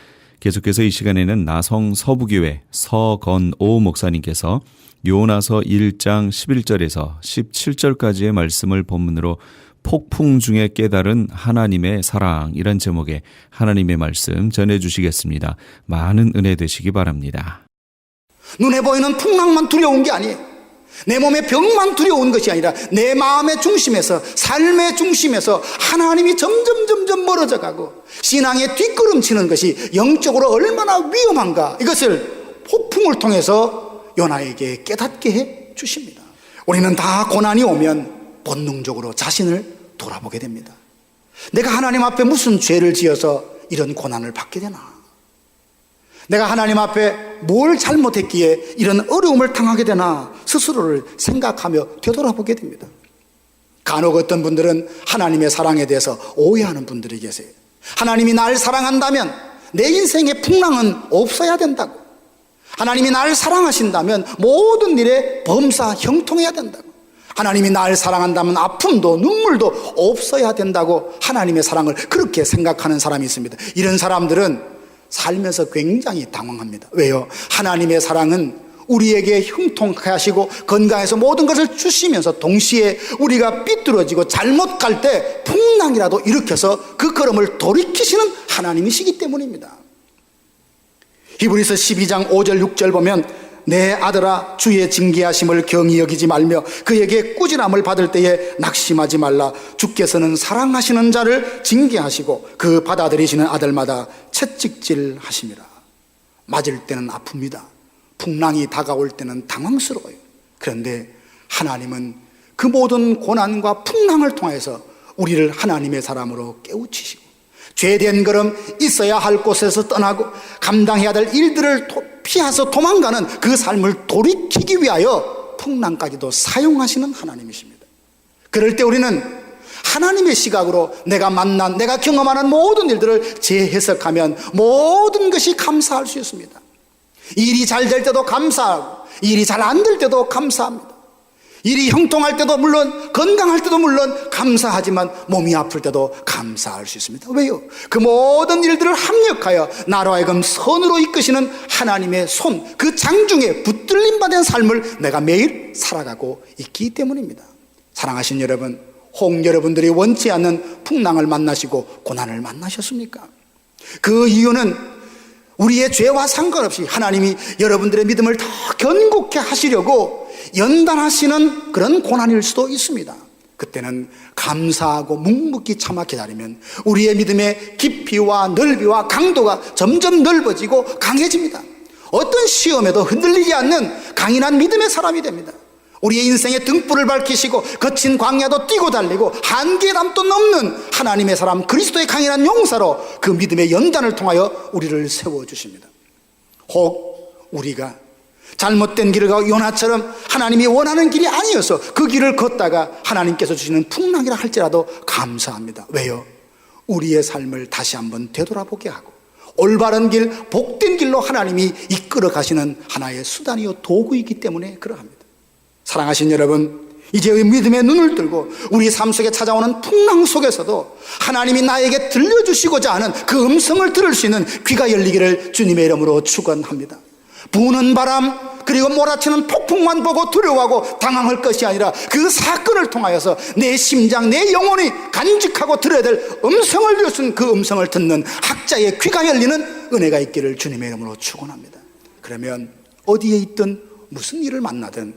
[SPEAKER 1] 계속해서 이 시간에는 나성 서부교회 서건오 목사님께서 요나서 1장 11절에서 17절까지의 말씀을 본문으로 폭풍 중에 깨달은 하나님의 사랑이란 제목의 하나님의 말씀 전해주시겠습니다. 많은 은혜 되시기 바랍니다.
[SPEAKER 8] 눈에 보이는 풍랑만 두려운 게 아니에요. 내 몸의 병만 두려운 것이 아니라 내 마음의 중심에서, 삶의 중심에서 하나님이 점점 멀어져 가고 신앙에 뒷걸음치는 것이 영적으로 얼마나 위험한가, 이것을 폭풍을 통해서 요나에게 깨닫게 해 주십니다. 우리는 다 고난이 오면 본능적으로 자신을 돌아보게 됩니다. 내가 하나님 앞에 무슨 죄를 지어서 이런 고난을 받게 되나? 내가 하나님 앞에 뭘 잘못했기에 이런 어려움을 당하게 되나? 스스로를 생각하며 되돌아보게 됩니다. 간혹 어떤 분들은 하나님의 사랑에 대해서 오해하는 분들이 계세요. 하나님이 날 사랑한다면 내 인생의 풍랑은 없어야 된다고, 하나님이 나를 사랑하신다면 모든 일에 범사 형통해야 된다고, 하나님이 나를 사랑한다면 아픔도 눈물도 없어야 된다고 하나님의 사랑을 그렇게 생각하는 사람이 있습니다. 이런 사람들은 살면서 굉장히 당황합니다. 왜요? 하나님의 사랑은 우리에게 형통하게 하시고 건강해서 모든 것을 주시면서 동시에 우리가 삐뚤어지고 잘못 갈 때 풍랑이라도 일으켜서 그 걸음을 돌이키시는 하나님이시기 때문입니다. 히브리서 12장 5절 6절 보면 내 아들아 주의 징계하심을 경히 여기지 말며 그에게 꾸지람을 받을 때에 낙심하지 말라. 주께서는 사랑하시는 자를 징계하시고 그 받아들이시는 아들마다 채찍질 하심이라. 맞을 때는 아픕니다. 풍랑이 다가올 때는 당황스러워요. 그런데 하나님은 그 모든 고난과 풍랑을 통해서 우리를 하나님의 사람으로 깨우치시고 죄된 걸음 있어야 할 곳에서 떠나고 감당해야 될 일들을 피해서 도망가는 그 삶을 돌이키기 위하여 풍랑까지도 사용하시는 하나님이십니다. 그럴 때 우리는 하나님의 시각으로 내가 만난, 내가 경험하는 모든 일들을 재해석하면 모든 것이 감사할 수 있습니다. 일이 잘 될 때도 감사하고 일이 잘 안 될 때도 감사합니다. 일이 형통할 때도 물론, 건강할 때도 물론 감사하지만 몸이 아플 때도 감사할 수 있습니다. 왜요? 그 모든 일들을 합력하여 나로 하여금 선으로 이끄시는 하나님의 손, 그 장중에 붙들림 받은 삶을 내가 매일 살아가고 있기 때문입니다. 사랑하신 여러분, 혹 여러분들이 원치 않는 풍랑을 만나시고 고난을 만나셨습니까? 그 이유는 우리의 죄와 상관없이 하나님이 여러분들의 믿음을 더 견고케 하시려고 연단하시는 그런 고난일 수도 있습니다. 그때는 감사하고 묵묵히 참아 기다리면 우리의 믿음의 깊이와 넓이와 강도가 점점 넓어지고 강해집니다. 어떤 시험에도 흔들리지 않는 강인한 믿음의 사람이 됩니다. 우리의 인생의 등불을 밝히시고 거친 광야도 뛰고 달리고 한계의 담도 넘는 하나님의 사람 그리스도의 강인한 용사로 그 믿음의 연단을 통하여 우리를 세워주십니다. 혹 우리가 잘못된 길을 가고 요나처럼 하나님이 원하는 길이 아니어서 그 길을 걷다가 하나님께서 주시는 풍랑이라 할지라도 감사합니다. 왜요? 우리의 삶을 다시 한번 되돌아보게 하고 올바른 길, 복된 길로 하나님이 이끌어 가시는 하나의 수단이요 도구이기 때문에 그러합니다. 사랑하신 여러분, 이제 믿음의 눈을 들고 우리 삶 속에 찾아오는 풍랑 속에서도 하나님이 나에게 들려주시고자 하는 그 음성을 들을 수 있는 귀가 열리기를 주님의 이름으로 축원합니다. 부는 바람 그리고 몰아치는 폭풍만 보고 두려워하고 당황할 것이 아니라 그 사건을 통하여서 내 심장, 내 영혼이 간직하고 들어야 될 음성을 들었은 그 음성을 듣는 학자의 귀가 열리는 은혜가 있기를 주님의 이름으로 축원합니다. 그러면 어디에 있든 무슨 일을 만나든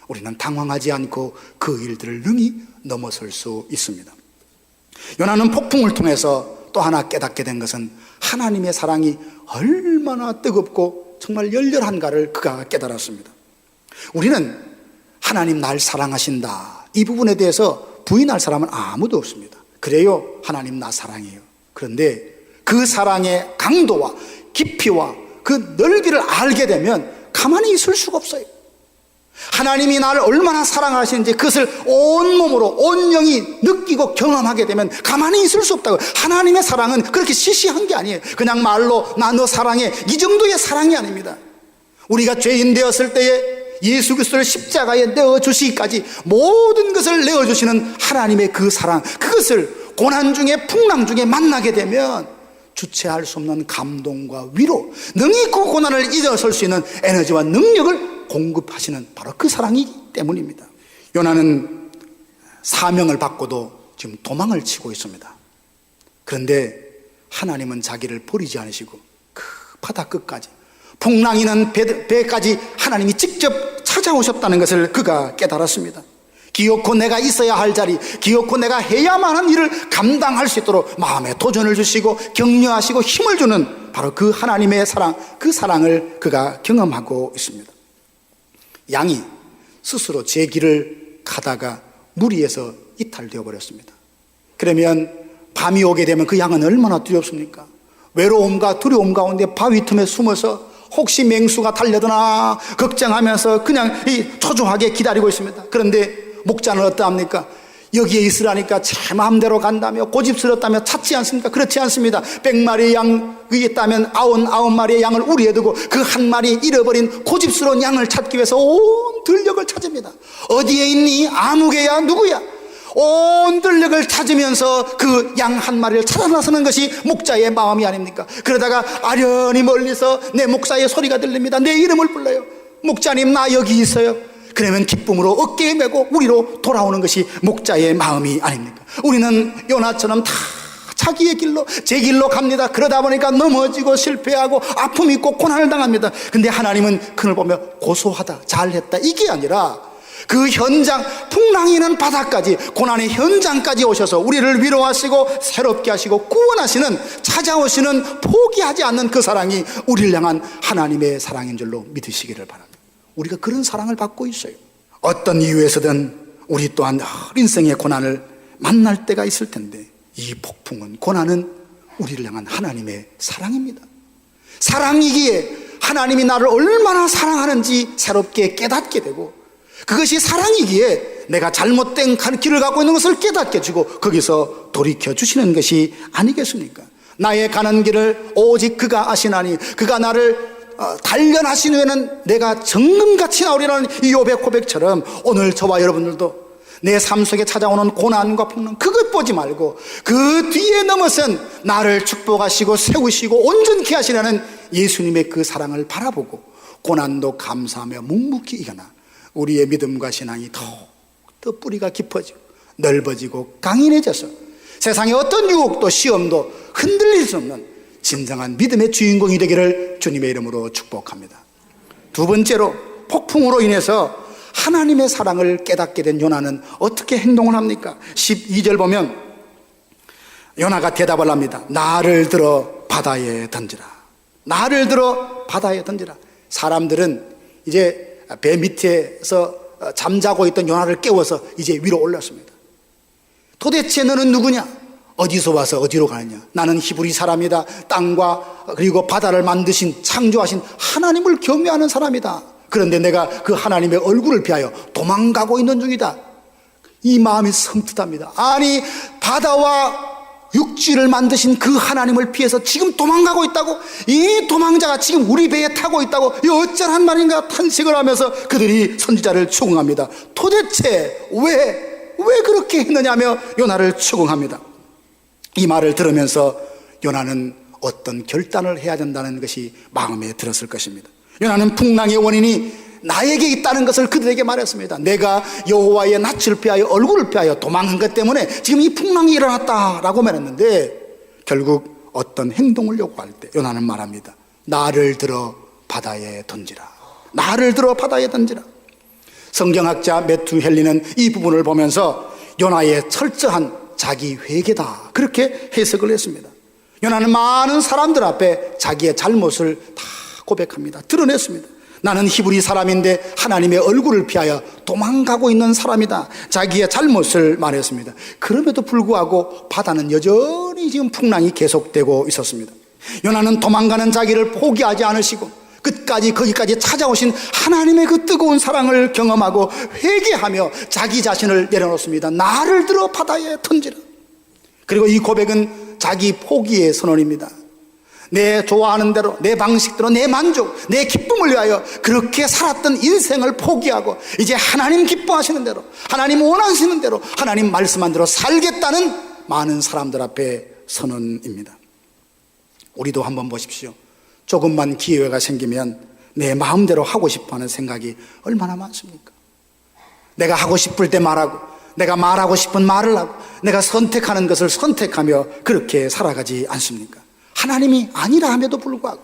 [SPEAKER 8] 우리는 당황하지 않고 그 일들을 능히 넘어설 수 있습니다. 요나는 폭풍을 통해서 또 하나 깨닫게 된 것은 하나님의 사랑이 얼마나 뜨겁고 정말 열렬한가를 그가 깨달았습니다. 우리는 하나님 날 사랑하신다 이 부분에 대해서 부인할 사람은 아무도 없습니다. 그래요, 하나님 나 사랑해요. 그런데 그 사랑의 강도와 깊이와 그 넓이를 알게 되면 가만히 있을 수가 없어요. 하나님이 나를 얼마나 사랑하시는지 그것을 온몸으로 온 영이 느끼고 경험하게 되면 가만히 있을 수 없다고. 하나님의 사랑은 그렇게 시시한 게 아니에요. 그냥 말로 나 너 사랑해 이 정도의 사랑이 아닙니다. 우리가 죄인 되었을 때에 예수 그리스도를 십자가에 내어주시기까지 모든 것을 내어주시는 하나님의 그 사랑, 그것을 고난 중에 풍랑 중에 만나게 되면 주체할 수 없는 감동과 위로, 능히 그 고난을 이겨설 수 있는 에너지와 능력을 공급하시는 바로 그 사랑이기 때문입니다. 요나는 사명을 받고도 지금 도망을 치고 있습니다. 그런데 하나님은 자기를 버리지 않으시고 그 바다 끝까지 풍랑이 난 배까지 하나님이 직접 찾아오셨다는 것을 그가 깨달았습니다. 기어코 내가 있어야 할 자리, 기어코 내가 해야만 하는 일을 감당할 수 있도록 마음에 도전을 주시고 격려하시고 힘을 주는 바로 그 하나님의 사랑, 그 사랑을 그가 경험하고 있습니다. 양이 스스로 제 길을 가다가 무리에서 이탈되어 버렸습니다. 그러면 밤이 오게 되면 그 양은 얼마나 두렵습니까? 외로움과 두려움 가운데 바위 틈에 숨어서 혹시 맹수가 달려드나 걱정하면서 그냥 초조하게 기다리고 있습니다. 그런데 목자는 어떠합니까? 여기에 있으라니까 제 마음대로 간다며 고집스럽다며 찾지 않습니까? 그렇지 않습니다. 100마리의 양이 있다면 99마리의 양을 우리에 두고 그 한 마리 잃어버린 고집스러운 양을 찾기 위해서 온 들녘을 찾습니다. 어디에 있니? 아무개야? 누구야? 온 들녘을 찾으면서 그 양 한 마리를 찾아 나서는 것이 목자의 마음이 아닙니까? 그러다가 아련히 멀리서 내 목사의 소리가 들립니다. 내 이름을 불러요. 목자님 나 여기 있어요. 그러면 기쁨으로 어깨에 메고 우리로 돌아오는 것이 목자의 마음이 아닙니까? 우리는 요나처럼 다 자기의 길로 제 길로 갑니다. 그러다 보니까 넘어지고 실패하고 아픔이 있고 고난을 당합니다. 근데 하나님은 그를 보며 고소하다 잘했다 이게 아니라 그 현장, 풍랑이 있는 바다까지, 고난의 현장까지 오셔서 우리를 위로하시고 새롭게 하시고 구원하시는, 찾아오시는, 포기하지 않는 그 사랑이 우리를 향한 하나님의 사랑인 줄로 믿으시기를 바랍니다. 우리가 그런 사랑을 받고 있어요. 어떤 이유에서든 우리 또한 인생의 고난을 만날 때가 있을 텐데, 이 폭풍은, 고난은 우리를 향한 하나님의 사랑입니다. 사랑이기에 하나님이 나를 얼마나 사랑하는지 새롭게 깨닫게 되고, 그것이 사랑이기에 내가 잘못된 길을 갖고 있는 것을 깨닫게 해주고 거기서 돌이켜 주시는 것이 아니겠습니까? 나의 가는 길을 오직 그가 아시나니 그가 나를 단련하신 후에는 내가 정금같이 나오리라는 이욥의 고백처럼, 오늘 저와 여러분들도 내 삶 속에 찾아오는 고난과 풍랑, 그것 보지 말고 그 뒤에 넘어선 나를 축복하시고 세우시고 온전케 하시려는 예수님의 그 사랑을 바라보고 고난도 감사하며 묵묵히 이겨나 우리의 믿음과 신앙이 더욱더 뿌리가 깊어지고 넓어지고 강인해져서 세상의 어떤 유혹도 시험도 흔들릴 수 없는 진정한 믿음의 주인공이 되기를 주님의 이름으로 축복합니다. 두 번째로, 폭풍으로 인해서 하나님의 사랑을 깨닫게 된 요나는 어떻게 행동을 합니까? 12절 보면 요나가 대답을 합니다. 나를 들어 바다에 던지라. 나를 들어 바다에 던지라. 사람들은 이제 배 밑에서 잠자고 있던 요나를 깨워서 이제 위로 올렸습니다. 도대체 너는 누구냐? 어디서 와서 어디로 가느냐? 나는 히브리 사람이다. 땅과 그리고 바다를 만드신, 창조하신 하나님을 경외하는 사람이다. 그런데 내가 그 하나님의 얼굴을 피하여 도망가고 있는 중이다. 이 마음이 섬뜩합니다. 아니, 바다와 육지를 만드신 그 하나님을 피해서 지금 도망가고 있다고? 이 도망자가 지금 우리 배에 타고 있다고? 이 어쩌란 말인가 탄식을 하면서 그들이 선지자를 추궁합니다. 도대체 왜 그렇게 했느냐며 요나를 추궁합니다. 이 말을 들으면서 요나는 어떤 결단을 해야 된다는 것이 마음에 들었을 것입니다. 요나는 풍랑의 원인이 나에게 있다는 것을 그들에게 말했습니다. 내가 여호와의 낯을 피하여 얼굴을 피하여 도망한 것 때문에 지금 이 풍랑이 일어났다라고 말했는데, 결국 어떤 행동을 요구할 때 요나는 말합니다. 나를 들어 바다에 던지라. 나를 들어 바다에 던지라. 성경학자 매튜 헨리는 이 부분을 보면서 요나의 철저한 자기 회개다, 그렇게 해석을 했습니다. 요나는 많은 사람들 앞에 자기의 잘못을 다 고백합니다. 드러냈습니다. 나는 히브리 사람인데 하나님의 얼굴을 피하여 도망가고 있는 사람이다. 자기의 잘못을 말했습니다. 그럼에도 불구하고 바다는 여전히 지금 풍랑이 계속되고 있었습니다. 요나는 도망가는 자기를 포기하지 않으시고 끝까지 거기까지 찾아오신 하나님의 그 뜨거운 사랑을 경험하고 회개하며 자기 자신을 내려놓습니다. 나를 들어 바다에 던지라. 그리고 이 고백은 자기 포기의 선언입니다. 내 좋아하는 대로, 내 방식대로, 내 만족, 내 기쁨을 위하여 그렇게 살았던 인생을 포기하고 이제 하나님 기뻐하시는 대로, 하나님 원하시는 대로, 하나님 말씀한 대로 살겠다는 많은 사람들 앞에 선언입니다. 우리도 한번 보십시오. 조금만 기회가 생기면 내 마음대로 하고 싶어하는 생각이 얼마나 많습니까? 내가 하고 싶을 때 말하고, 내가 말하고 싶은 말을 하고, 내가 선택하는 것을 선택하며 그렇게 살아가지 않습니까? 하나님이 아니라 함에도 불구하고,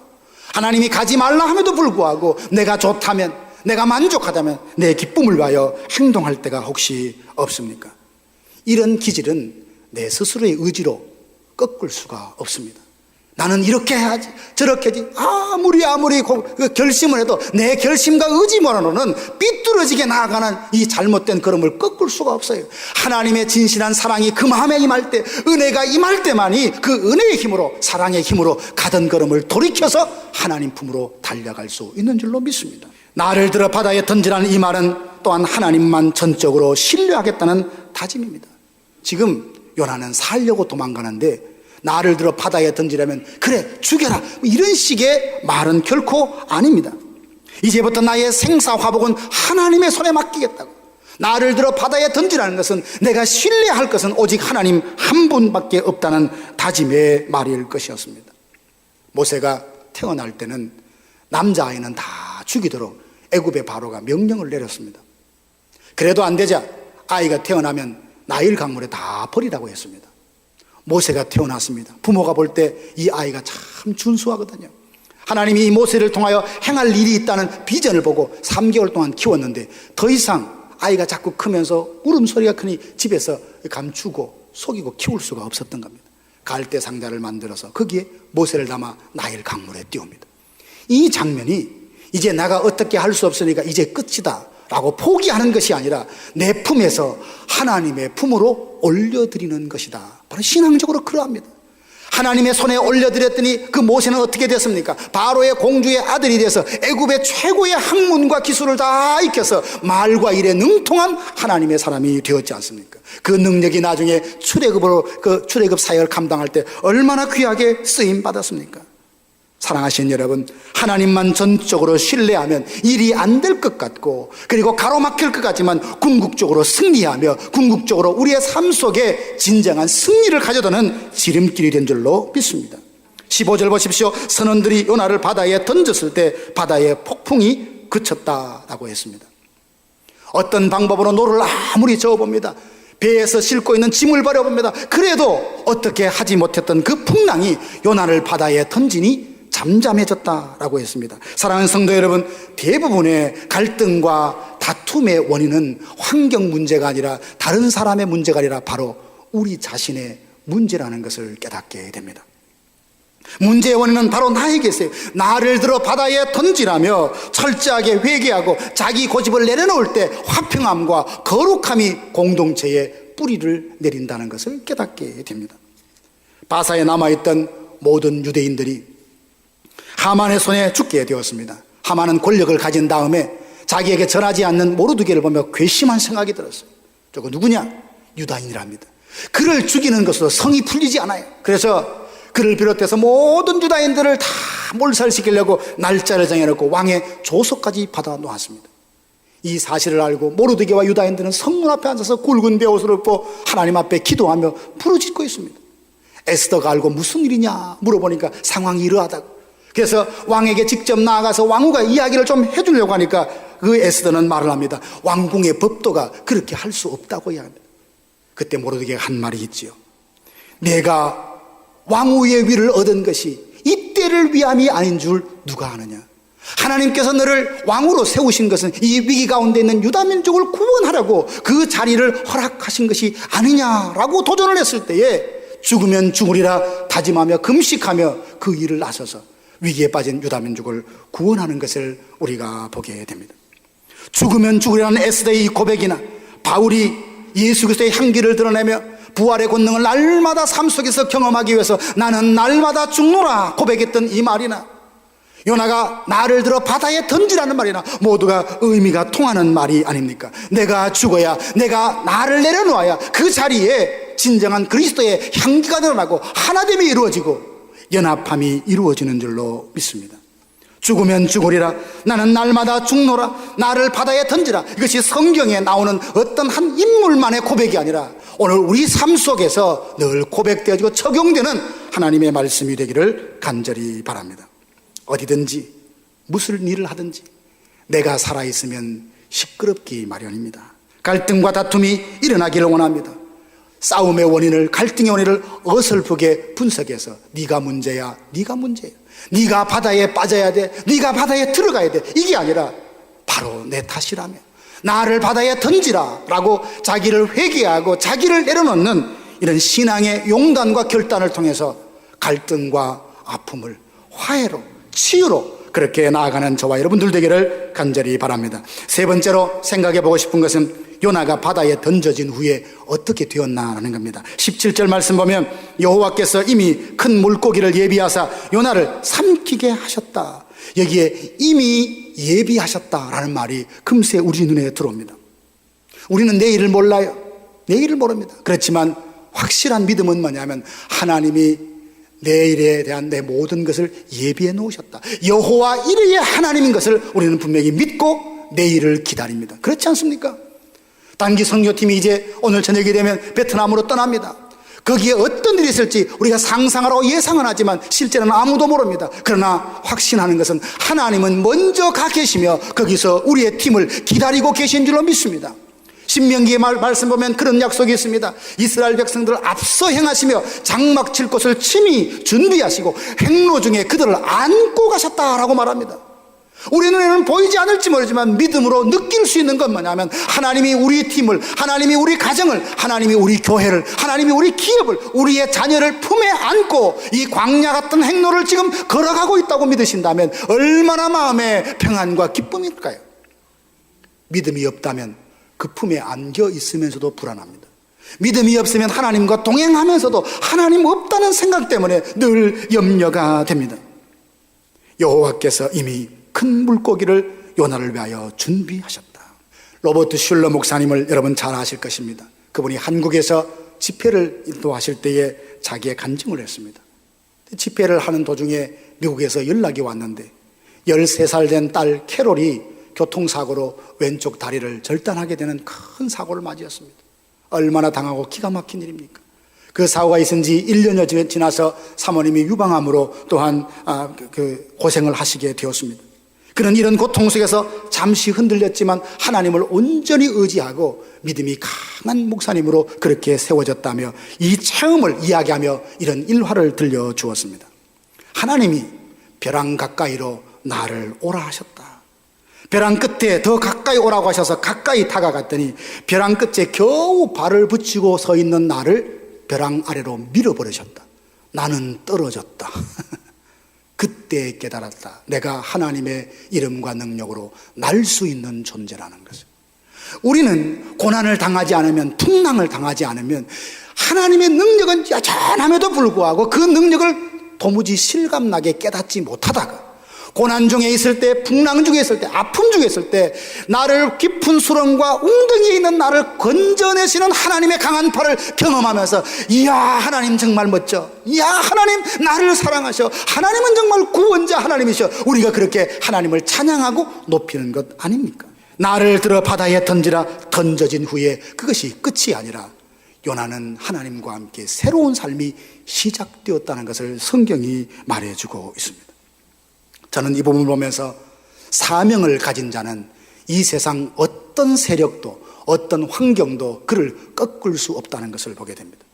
[SPEAKER 8] 하나님이 가지 말라 함에도 불구하고 내가 좋다면, 내가 만족하다면 내 기쁨을 위하여 행동할 때가 혹시 없습니까? 이런 기질은 내 스스로의 의지로 꺾을 수가 없습니다. 나는 이렇게 해야지, 저렇게 해야지. 아무리 결심을 해도 내 결심과 의지만으로는 삐뚤어지게 나아가는 이 잘못된 걸음을 꺾을 수가 없어요. 하나님의 진실한 사랑이 그 마음에 임할 때, 은혜가 임할 때만이 그 은혜의 힘으로, 사랑의 힘으로 가던 걸음을 돌이켜서 하나님 품으로 달려갈 수 있는 줄로 믿습니다. 나를 들어 바다에 던지라는 이 말은 또한 하나님만 전적으로 신뢰하겠다는 다짐입니다. 지금 요나는 살려고 도망가는데 나를 들어 바다에 던지라면 그래 죽여라, 이런 식의 말은 결코 아닙니다. 이제부터 나의 생사화복은 하나님의 손에 맡기겠다고, 나를 들어 바다에 던지라는 것은 내가 신뢰할 것은 오직 하나님 한 분밖에 없다는 다짐의 말일 것이었습니다. 모세가 태어날 때는 남자아이는 다 죽이도록 애굽의 바로가 명령을 내렸습니다. 그래도 안 되자 아이가 태어나면 나일 강물에 다 버리라고 했습니다. 모세가 태어났습니다. 부모가 볼 때 이 아이가 참 준수하거든요. 하나님이 이 모세를 통하여 행할 일이 있다는 비전을 보고 3개월 동안 키웠는데 더 이상 아이가 자꾸 크면서 울음소리가 크니 집에서 감추고 속이고 키울 수가 없었던 겁니다. 갈대 상자를 만들어서 거기에 모세를 담아 나일 강물에 띄웁니다. 이 장면이 이제 내가 어떻게 할 수 없으니까 이제 끝이다 라고 포기하는 것이 아니라 내 품에서 하나님의 품으로 올려드리는 것이다. 바로 신앙적으로 그러합니다. 하나님의 손에 올려드렸더니 그 모세는 어떻게 됐습니까? 바로의 공주의 아들이 돼서 애굽의 최고의 학문과 기술을 다 익혀서 말과 일에 능통한 하나님의 사람이 되었지 않습니까? 그 능력이 나중에 출애굽 사역을 감당할 때 얼마나 귀하게 쓰임 받았습니까? 사랑하시는 여러분, 하나님만 전적으로 신뢰하면 일이 안 될 것 같고, 그리고 가로막힐 것 같지만 궁극적으로 승리하며 궁극적으로 우리의 삶 속에 진정한 승리를 가져다는 지름길이 된 줄로 믿습니다. 15절 보십시오. 선원들이 요나를 바다에 던졌을 때 바다의 폭풍이 그쳤다라고 했습니다. 어떤 방법으로 노를 아무리 저어봅니다. 배에서 싣고 있는 짐을 버려봅니다. 그래도 어떻게 하지 못했던 그 풍랑이 요나를 바다에 던지니 잠잠해졌다라고 했습니다. 사랑하는 성도 여러분, 대부분의 갈등과 다툼의 원인은 환경 문제가 아니라 다른 사람의 문제가 아니라 바로 우리 자신의 문제라는 것을 깨닫게 됩니다. 문제의 원인은 바로 나에게 있어요. 나를 들어 바다에 던지라며 철저하게 회개하고 자기 고집을 내려놓을 때 화평함과 거룩함이 공동체에 뿌리를 내린다는 것을 깨닫게 됩니다. 바사에 남아있던 모든 유대인들이 하만의 손에 죽게 되었습니다. 하만은 권력을 가진 다음에 자기에게 전하지 않는 모르드게를 보며 괘씸한 생각이 들었어요. 저거 누구냐? 유다인이랍니다. 그를 죽이는 것으로 성이 풀리지 않아요. 그래서 그를 비롯해서 모든 유다인들을 다 몰살시키려고 날짜를 정해놓고 왕의 조서까지 받아 놓았습니다. 이 사실을 알고 모르드게와 유다인들은 성문 앞에 앉아서 굵은 베옷을 입고 하나님 앞에 기도하며 부르짖고 있습니다. 에스더가 알고 무슨 일이냐 물어보니까 상황이 이러하다고. 그래서 왕에게 직접 나아가서 왕후가 이야기를 좀 해주려고 하니까 그 에스더는 말을 합니다. 왕궁의 법도가 그렇게 할 수 없다고 이야기합니다. 그때 모르드게가 한 말이 있지요. 내가 왕후의 위를 얻은 것이 이때를 위함이 아닌 줄 누가 아느냐. 하나님께서 너를 왕으로 세우신 것은 이 위기 가운데 있는 유다민족을 구원하려고 그 자리를 허락하신 것이 아니냐라고 도전을 했을 때에 죽으면 죽으리라 다짐하며 금식하며 그 일을 나서서 위기에 빠진 유다민족을 구원하는 것을 우리가 보게 됩니다. 죽으면 죽으리라는 에스더의 이 고백이나 바울이 예수 그리스도의 향기를 드러내며 부활의 권능을 날마다 삶 속에서 경험하기 위해서 나는 날마다 죽노라 고백했던 이 말이나 요나가 나를 들어 바다에 던지라는 말이나 모두가 의미가 통하는 말이 아닙니까? 내가 죽어야, 내가 나를 내려놓아야 그 자리에 진정한 그리스도의 향기가 드러나고 하나됨이 이루어지고 연합함이 이루어지는 줄로 믿습니다. 죽으면 죽으리라, 나는 날마다 죽노라, 나를 바다에 던지라. 이것이 성경에 나오는 어떤 한 인물만의 고백이 아니라 오늘 우리 삶 속에서 늘 고백되어지고 적용되는 하나님의 말씀이 되기를 간절히 바랍니다. 어디든지 무슨 일을 하든지 내가 살아있으면 시끄럽기 마련입니다. 갈등과 다툼이 일어나기를 원합니다. 싸움의 원인을, 갈등의 원인을 어설프게 분석해서 네가 문제야, 네가 문제야, 네가 바다에 빠져야 돼, 네가 바다에 들어가야 돼, 이게 아니라 바로 내 탓이라며 나를 바다에 던지라 라고 자기를 회개하고 자기를 내려놓는 이런 신앙의 용단과 결단을 통해서 갈등과 아픔을 화해로, 치유로 그렇게 나아가는 저와 여러분들 되기를 간절히 바랍니다. 세 번째로 생각해 보고 싶은 것은 요나가 바다에 던져진 후에 어떻게 되었나라는 겁니다. 17절 말씀 보면 여호와께서 이미 큰 물고기를 예비하사 요나를 삼키게 하셨다. 여기에 이미 예비하셨다라는 말이 금세 우리 눈에 들어옵니다. 우리는 내일을 몰라요. 내일을 모릅니다. 그렇지만 확실한 믿음은 뭐냐면 하나님이 내일에 대한 내 모든 것을 예비해 놓으셨다. 여호와 이르의 하나님인 것을 우리는 분명히 믿고 내일을 기다립니다. 그렇지 않습니까? 단기 선교팀이 이제 오늘 저녁이 되면 베트남으로 떠납니다. 거기에 어떤 일이 있을지 우리가 상상하라고 예상은 하지만 실제는 아무도 모릅니다. 그러나 확신하는 것은 하나님은 먼저 가 계시며 거기서 우리의 팀을 기다리고 계신 줄로 믿습니다. 신명기의 말씀 보면 그런 약속이 있습니다. 이스라엘 백성들을 앞서 행하시며 장막 칠 곳을 친히 준비하시고 행로 중에 그들을 안고 가셨다라고 말합니다. 우리 눈에는 보이지 않을지 모르지만 믿음으로 느낄 수 있는 건 뭐냐면 하나님이 우리 팀을, 하나님이 우리 가정을, 하나님이 우리 교회를, 하나님이 우리 기업을, 우리의 자녀를 품에 안고 이 광야 같은 행로를 지금 걸어가고 있다고 믿으신다면 얼마나 마음의 평안과 기쁨일까요? 믿음이 없다면 그 품에 안겨 있으면서도 불안합니다. 믿음이 없으면 하나님과 동행하면서도 하나님 없다는 생각 때문에 늘 염려가 됩니다. 여호와께서 이미 큰 물고기를 요나를 위하여 준비하셨다. 로버트 슐러 목사님을 여러분 잘 아실 것입니다. 그분이 한국에서 집회를 인도하실 때에 자기의 간증을 했습니다. 집회를 하는 도중에 미국에서 연락이 왔는데 13살 된 딸 캐롤이 교통사고로 왼쪽 다리를 절단하게 되는 큰 사고를 맞이했습니다. 얼마나 당하고 기가 막힌 일입니까? 그 사고가 있은 지 1년여 지나서 사모님이 유방암으로 또한 고생을 하시게 되었습니다. 그는 이런 고통 속에서 잠시 흔들렸지만 하나님을 온전히 의지하고 믿음이 강한 목사님으로 그렇게 세워졌다며 이 체험을 이야기하며 이런 일화를 들려주었습니다. 하나님이 벼랑 가까이로 나를 오라 하셨다. 벼랑 끝에 더 가까이 오라고 하셔서 가까이 다가갔더니 벼랑 끝에 겨우 발을 붙이고 서 있는 나를 벼랑 아래로 밀어버리셨다. 나는 떨어졌다. 그때 깨달았다. 내가 하나님의 이름과 능력으로 날 수 있는 존재라는 것을. 우리는 고난을 당하지 않으면, 풍랑을 당하지 않으면 하나님의 능력은 여전함에도 불구하고 그 능력을 도무지 실감나게 깨닫지 못하다가 고난 중에 있을 때, 풍랑 중에 있을 때, 아픔 중에 있을 때 나를 깊은 수렁과 웅덩이에 있는 나를 건져내시는 하나님의 강한 팔을 경험하면서 이야 하나님 정말 멋져, 이야 하나님 나를 사랑하셔, 하나님은 정말 구원자 하나님이셔. 우리가 그렇게 하나님을 찬양하고 높이는 것 아닙니까? 나를 들어 바다에 던지라. 던져진 후에 그것이 끝이 아니라 요나는 하나님과 함께 새로운 삶이 시작되었다는 것을 성경이 말해주고 있습니다. 저는 이 부분을 보면서 사명을 가진 자는 이 세상 어떤 세력도 어떤 환경도 그를 꺾을 수 없다는 것을 보게 됩니다.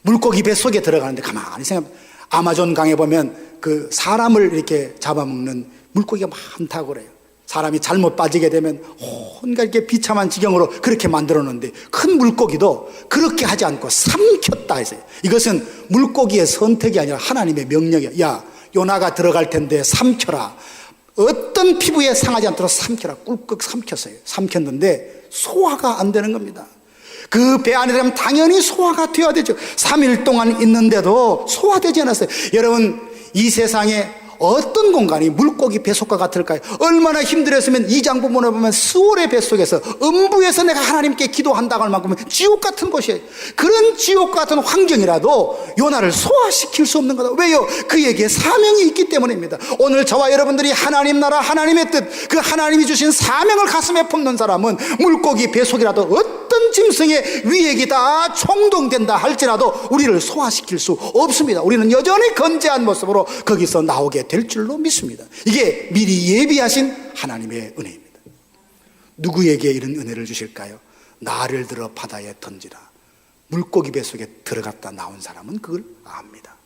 [SPEAKER 8] 물고기 뱃속에 들어가는데 가만히 생각하면 아마존 강에 보면 그 사람을 이렇게 잡아먹는 물고기가 많다고 그래요. 사람이 잘못 빠지게 되면 온갖 이렇게 비참한 지경으로 그렇게 만들어 놓는데 큰 물고기도 그렇게 하지 않고 삼켰다 했어요. 이것은 물고기의 선택이 아니라 하나님의 명령이야. 야, 요나가 들어갈 텐데 삼켜라. 어떤 피부에 상하지 않도록 삼켜라. 꿀꺽 삼켰어요. 삼켰는데 소화가 안 되는 겁니다. 그 배 안에 들어가면 당연히 소화가 되어야 되죠. 3일 동안 있는데도 소화되지 않았어요. 여러분, 이 세상에 어떤 공간이 물고기 뱃속과 같을까요? 얼마나 힘들었으면 2장 부분을 보면 스올의 뱃속에서 음부에서 내가 하나님께 기도한다고 할 만큼 지옥 같은 곳이에요. 그런 지옥 같은 환경이라도 요나를 소화시킬 수 없는 거다. 왜요? 그에게 사명이 있기 때문입니다. 오늘 저와 여러분들이 하나님 나라 하나님의 뜻, 그 하나님이 주신 사명을 가슴에 품는 사람은 물고기 뱃속이라도 어떤 짐승의 위액이 다 총동된다 할지라도 우리를 소화시킬 수 없습니다. 우리는 여전히 건재한 모습으로 거기서 나오게 될 줄로 믿습니다. 이게 미리 예비하신 하나님의 은혜입니다. 누구에게 이런 은혜를 주실까요? 나를 들어 바다에 던지라. 물고기 뱃속에 들어갔다 나온 사람은 그걸 압니다.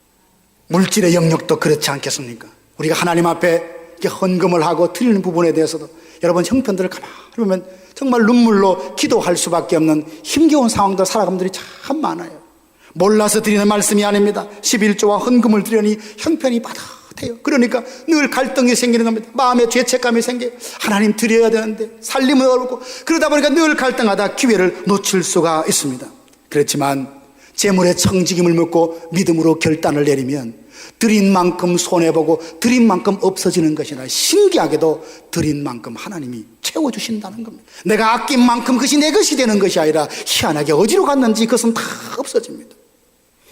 [SPEAKER 8] 물질의 영역도 그렇지 않겠습니까? 우리가 하나님 앞에 이렇게 헌금을 하고 드리는 부분에 대해서도 여러분 형편들을 가만히 보면 정말 눈물로 기도할 수밖에 없는 힘겨운 상황들 살아가는 분들이 참 많아요. 몰라서 드리는 말씀이 아닙니다. 11조와 헌금을 드리니 형편이 빠듯해요. 그러니까 늘 갈등이 생기는 겁니다. 마음에 죄책감이 생겨요. 하나님 드려야 되는데 살림은 어렵고 그러다 보니까 늘 갈등하다 기회를 놓칠 수가 있습니다. 그렇지만 재물의 청지김을 묻고 믿음으로 결단을 내리면 드린 만큼 손해보고 드린 만큼 없어지는 것이 아니라 신기하게도 드린 만큼 하나님이 채워주신다는 겁니다. 내가 아낀 만큼 그것이 내 것이 되는 것이 아니라 희한하게 어디로 갔는지 그것은 다 없어집니다.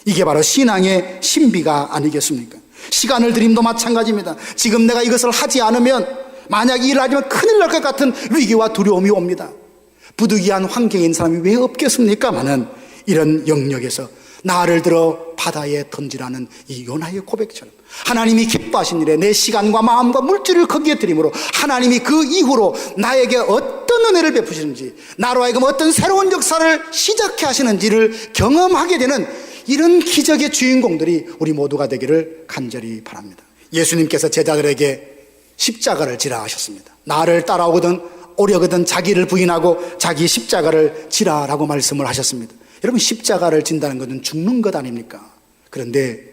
[SPEAKER 8] 이게 바로 신앙의 신비가 아니겠습니까? 시간을 드림도 마찬가지입니다. 지금 내가 이것을 하지 않으면 만약 일을 하지만 큰일 날 것 같은 위기와 두려움이 옵니다. 부득이한 환경에 있는 사람이 왜 없겠습니까마는 이런 영역에서 나를 들어 바다에 던지라는 이 요나의 고백처럼 하나님이 기뻐하신 일에 내 시간과 마음과 물질을 거기에 드림으로 하나님이 그 이후로 나에게 어떤 은혜를 베푸시는지 나로 하여금 어떤 새로운 역사를 시작해 하시는지를 경험하게 되는 이런 기적의 주인공들이 우리 모두가 되기를 간절히 바랍니다. 예수님께서 제자들에게 십자가를 지라 하셨습니다. 나를 따라오거든 오려거든 자기를 부인하고 자기 십자가를 지라라고 말씀을 하셨습니다. 여러분, 십자가를 진다는 것은 죽는 것 아닙니까? 그런데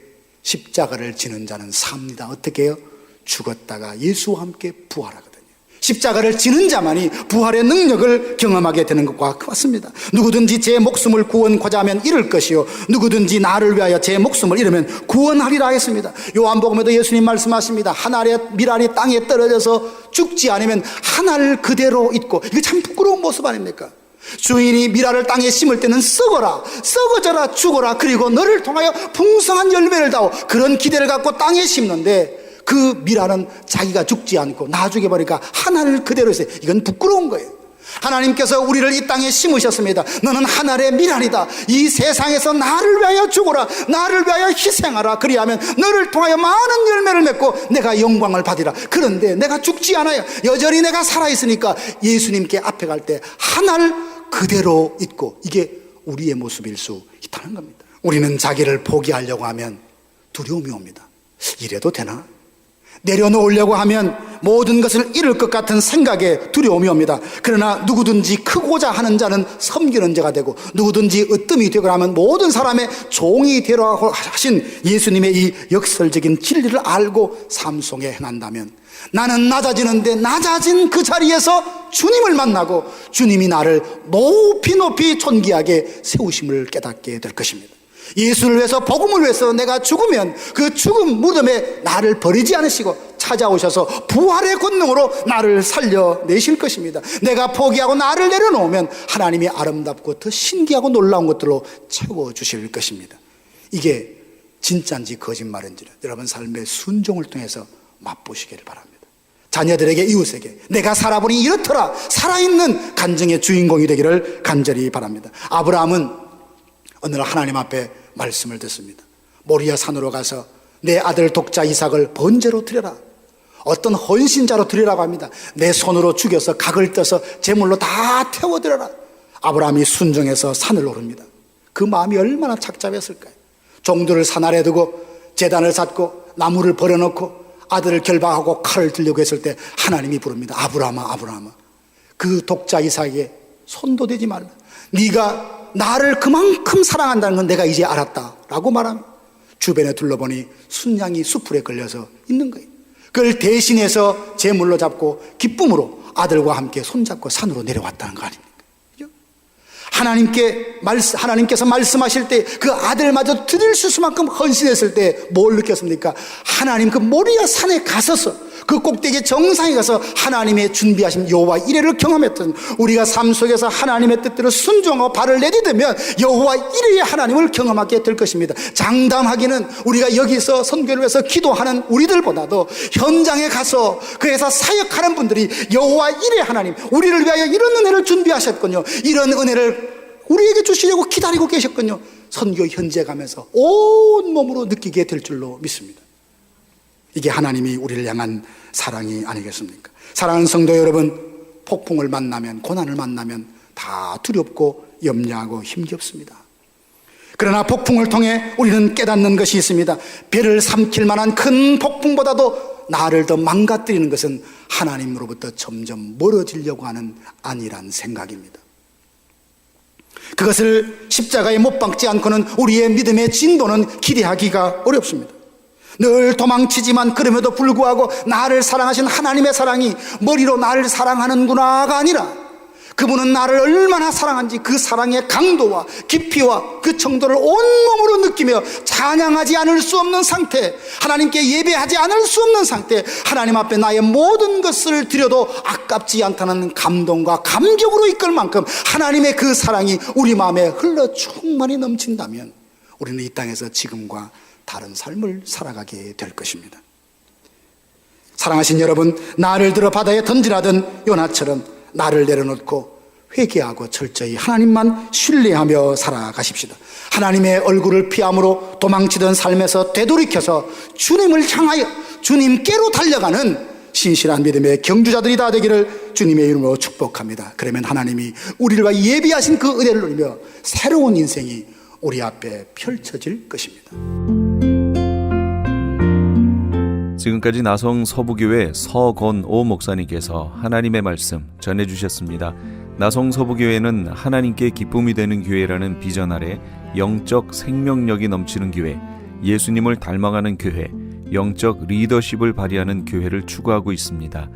[SPEAKER 8] 십자가를 지는 자는 삽니다. 어떻게 해요? 죽었다가 예수와 함께 부활하거든요. 십자가를 지는 자만이 부활의 능력을 경험하게 되는 것과 같습니다. 누구든지 제 목숨을 구원코자 하면 잃을 것이요 누구든지 나를 위하여 제 목숨을 잃으면 구원하리라 했습니다. 요한복음에도 예수님 말씀하십니다. 한 알의 밀알이 땅에 떨어져서 죽지 않으면 한 알 그대로 있고, 이거 참 부끄러운 모습 아닙니까? 주인이 밀알을 땅에 심을 때는 썩어라, 썩어져라, 죽어라, 그리고 너를 통하여 풍성한 열매를 다오, 그런 기대를 갖고 땅에 심는데 그 밀알은 자기가 죽지 않고 나중에 보니까 하나를 그대로 있어요. 이건 부끄러운 거예요. 하나님께서 우리를 이 땅에 심으셨습니다. 너는 하나의 밀알이다. 이 세상에서 나를 위하여 죽어라, 나를 위하여 희생하라. 그리하면 너를 통하여 많은 열매를 맺고 내가 영광을 받으라. 그런데 내가 죽지 않아요. 여전히 내가 살아있으니까 예수님께 앞에 갈 때 하나를 그대로 있고, 이게 우리의 모습일 수 있다는 겁니다. 우리는 자기를 포기하려고 하면 두려움이 옵니다. 이래도 되나? 내려놓으려고 하면 모든 것을 잃을 것 같은 생각에 두려움이 옵니다. 그러나 누구든지 크고자 하는 자는 섬기는 자가 되고, 누구든지 으뜸이 되고 하면 모든 사람의 종이 되라고 하신 예수님의 이 역설적인 진리를 알고 삶 속에 행한다면, 나는 낮아지는데 낮아진 그 자리에서 주님을 만나고 주님이 나를 높이 높이 존귀하게 세우심을 깨닫게 될 것입니다. 예수를 위해서, 복음을 위해서 내가 죽으면 그 죽음 무덤에 나를 버리지 않으시고 찾아오셔서 부활의 권능으로 나를 살려내실 것입니다. 내가 포기하고 나를 내려놓으면 하나님이 아름답고 더 신기하고 놀라운 것들로 채워주실 것입니다. 이게 진짜인지 거짓말인지 여러분 삶의 순종을 통해서 맛보시기를 바랍니다. 자녀들에게, 이웃에게 내가 살아보니 이렇더라, 살아있는 간증의 주인공이 되기를 간절히 바랍니다. 아브라함은 어느 날 하나님 앞에 말씀을 듣습니다. 모리아 산으로 가서 내 아들 독자 이삭을 번제로 드려라. 어떤 헌신자로 드리라고 합니다. 내 손으로 죽여서 각을 떠서 제물로 다 태워드려라. 아브라함이 순종해서 산을 오릅니다. 그 마음이 얼마나 착잡했을까요? 종들을 산 아래 두고 제단을 쌓고 나무를 버려놓고 아들을 결박하고 칼을 들려고 했을 때 하나님이 부릅니다. 아브라함아, 아브라함아, 그 독자 이삭에게 손도 대지 말라. 네가 나를 그만큼 사랑한다는 건 내가 이제 알았다라고 말합니다. 주변에 둘러보니 순양이 수풀에 걸려서 있는 거예요. 그걸 대신해서 제물로 잡고 기쁨으로 아들과 함께 손잡고 산으로 내려왔다는 거 아닙니까? 하나님께서 말씀하실 때 그 아들마저 드릴 수만큼 헌신했을 때 뭘 느꼈습니까? 하나님 그 모리아 산에 가서서 그 꼭대기 정상에 가서 하나님의 준비하신 여호와 이레를 경험했던, 우리가 삶 속에서 하나님의 뜻대로 순종하고 발을 내디디면 여호와 이레의 하나님을 경험하게 될 것입니다. 장담하기는 우리가 여기서 선교를 위해서 기도하는 우리들보다도 현장에 가서 그에서 사역하는 분들이 여호와 이레 하나님, 우리를 위하여 이런 은혜를 준비하셨군요, 이런 은혜를 우리에게 주시려고 기다리고 계셨군요, 선교 현지에 가면서 온 몸으로 느끼게 될 줄로 믿습니다. 이게 하나님이 우리를 향한 사랑이 아니겠습니까? 사랑하는 성도 여러분, 폭풍을 만나면, 고난을 만나면 다 두렵고 염려하고 힘겹습니다. 그러나 폭풍을 통해 우리는 깨닫는 것이 있습니다. 배를 삼킬 만한 큰 폭풍보다도 나를 더 망가뜨리는 것은 하나님으로부터 점점 멀어지려고 하는 안일한 생각입니다. 그것을 십자가에 못 박지 않고는 우리의 믿음의 진도는 기대하기가 어렵습니다. 늘 도망치지만 그럼에도 불구하고 나를 사랑하신 하나님의 사랑이 머리로 나를 사랑하는구나가 아니라, 그분은 나를 얼마나 사랑한지 그 사랑의 강도와 깊이와 그 정도를 온몸으로 느끼며 찬양하지 않을 수 없는 상태, 하나님께 예배하지 않을 수 없는 상태, 하나님 앞에 나의 모든 것을 드려도 아깝지 않다는 감동과 감격으로 이끌 만큼 하나님의 그 사랑이 우리 마음에 흘러 충만히 넘친다면 우리는 이 땅에서 지금과 다른 삶을 살아가게 될 것입니다. 사랑하신 여러분, 나를 들어 바다에 던지라던 요나처럼 나를 내려놓고 회개하고 철저히 하나님만 신뢰하며 살아가십시다. 하나님의 얼굴을 피함으로 도망치던 삶에서 되돌이켜서 주님을 향하여 주님께로 달려가는 신실한 믿음의 경주자들이 다 되기를 주님의 이름으로 축복합니다. 그러면 하나님이 우리를 위해 예비하신 그 은혜를 누리며 새로운 인생이 우리 앞에 펼쳐질 것입니다.
[SPEAKER 1] 지금까지 나성 서부교회 서건오 목사님께서 하나님의 말씀 전해주셨습니다. 나성 서부교회는 하나님께 기쁨이 되는 교회라는 비전 아래 영적 생명력이 넘치는 교회, 예수님을 닮아가는 교회, 영적 리더십을 발휘하는 교회를 추구하고 있습니다.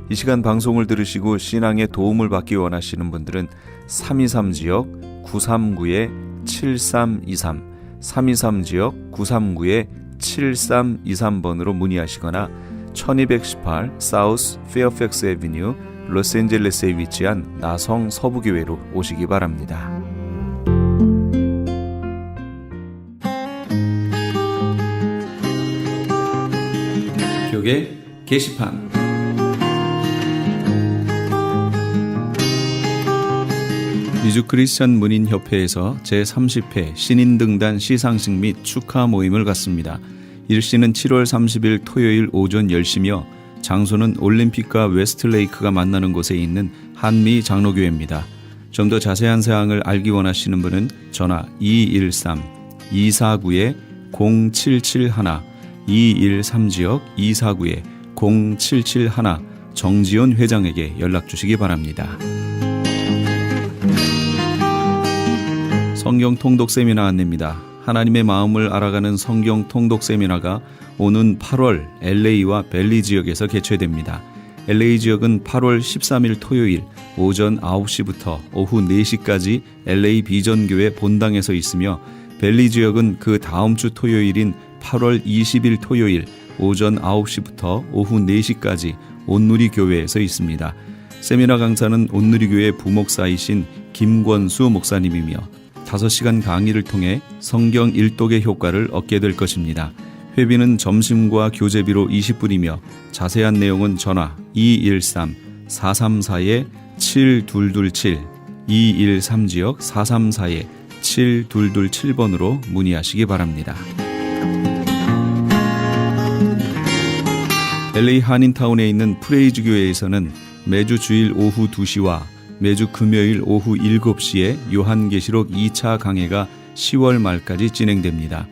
[SPEAKER 1] 이 시간 방송을 들으시고 신앙에 도움을 받기 원하시는 분들은 323지역 939-7323 323지역 939-7323번으로 문의하시거나 1218 사우스 페어팩스 애비뉴 로스앤젤레스에 위치한 나성 서부교회로 오시기 바랍니다. 교계 게시판 미주 크리스천 문인협회에서 제30회 신인등단 시상식 및 축하 모임을 갖습니다. 일시는 7월 30일 토요일 오전 10시며 장소는 올림픽과 웨스트레이크가 만나는 곳에 있는 한미 장로교회입니다. 좀 더 자세한 사항을 알기 원하시는 분은 전화 213-249-0771 213지역 249-0771 정지훈 회장에게 연락 주시기 바랍니다. 성경 통독 세미나 안내입니다. 하나님의 마음을 알아가는 성경 통독 세미나가 오는 8월 LA와 벨리 지역에서 개최됩니다. LA 지역은 8월 13일 토요일 오전 9시부터 오후 4시까지 LA 비전교회 본당에서 있으며 벨리 지역은 그 다음 주 토요일인 8월 20일 토요일 오전 9시부터 오후 4시까지 온누리 교회에서 있습니다. 세미나 강사는 온누리 교회 부목사이신 김권수 목사님이며 5시간 강의를 통해 성경 일독의 효과를 얻게 될 것입니다. 회비는 점심과 교재비로 20불이며 자세한 내용은 전화 213-434-7227 213지역 434-7227번으로 문의하시기 바랍니다. LA 한인타운에 있는 프레이즈 교회에서는 매주 주일 오후 2시와 매주 금요일 오후 7시에 요한계시록 2차 강해가 10월 말까지 진행됩니다.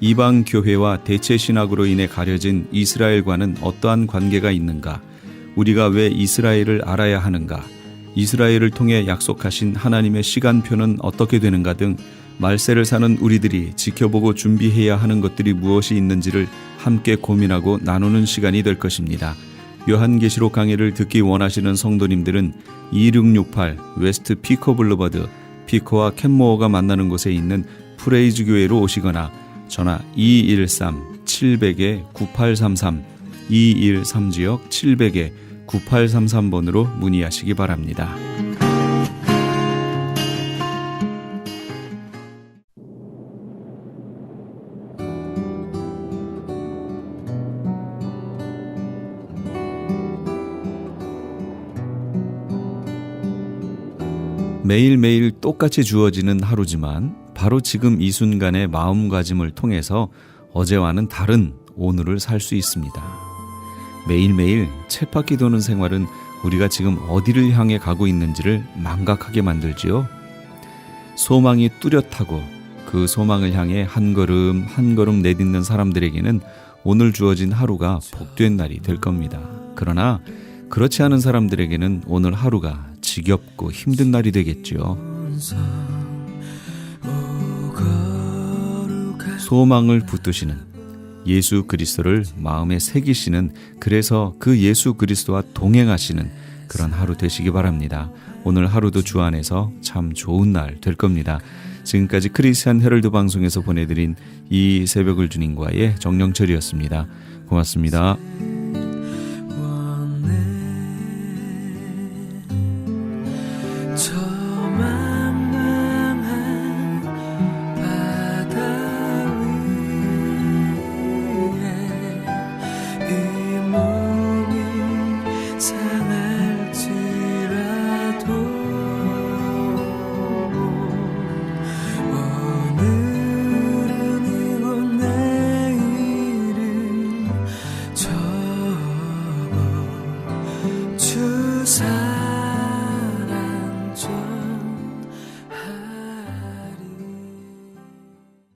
[SPEAKER 1] 이방 교회와 대체 신학으로 인해 가려진 이스라엘과는 어떠한 관계가 있는가? 우리가 왜 이스라엘을 알아야 하는가? 이스라엘을 통해 약속하신 하나님의 시간표는 어떻게 되는가 등 말세를 사는 우리들이 지켜보고 준비해야 하는 것들이 무엇이 있는지를 함께 고민하고 나누는 시간이 될 것입니다. 요한계시록 강해를 듣기 원하시는 성도님들은 2668 웨스트 피코 블루버드 피코와 캔모어가 만나는 곳에 있는 프레이즈 교회로 오시거나 전화 213-700-9833 213지역 700-9833번으로 문의하시기 바랍니다. 매일매일 똑같이 주어지는 하루지만 바로 지금 이 순간의 마음가짐을 통해서 어제와는 다른 오늘을 살 수 있습니다. 매일매일 쳇바퀴 도는 생활은 우리가 지금 어디를 향해 가고 있는지를 망각하게 만들지요. 소망이 뚜렷하고 그 소망을 향해 한 걸음 한 걸음 내딛는 사람들에게는 오늘 주어진 하루가 복된 날이 될 겁니다. 그러나 그렇지 않은 사람들에게는 오늘 하루가 지겹고 힘든 날이 되겠죠. 소망을 붙드시는 예수 그리스도를 마음에 새기시는, 그래서 그 예수 그리스도와 동행하시는 그런 하루 되시기 바랍니다. 오늘 하루도 주 안에서 참 좋은 날 될 겁니다. 지금까지 크리스찬 헤럴드 방송에서 보내드린 이 새벽을 주님과의 정영철이었습니다. 고맙습니다.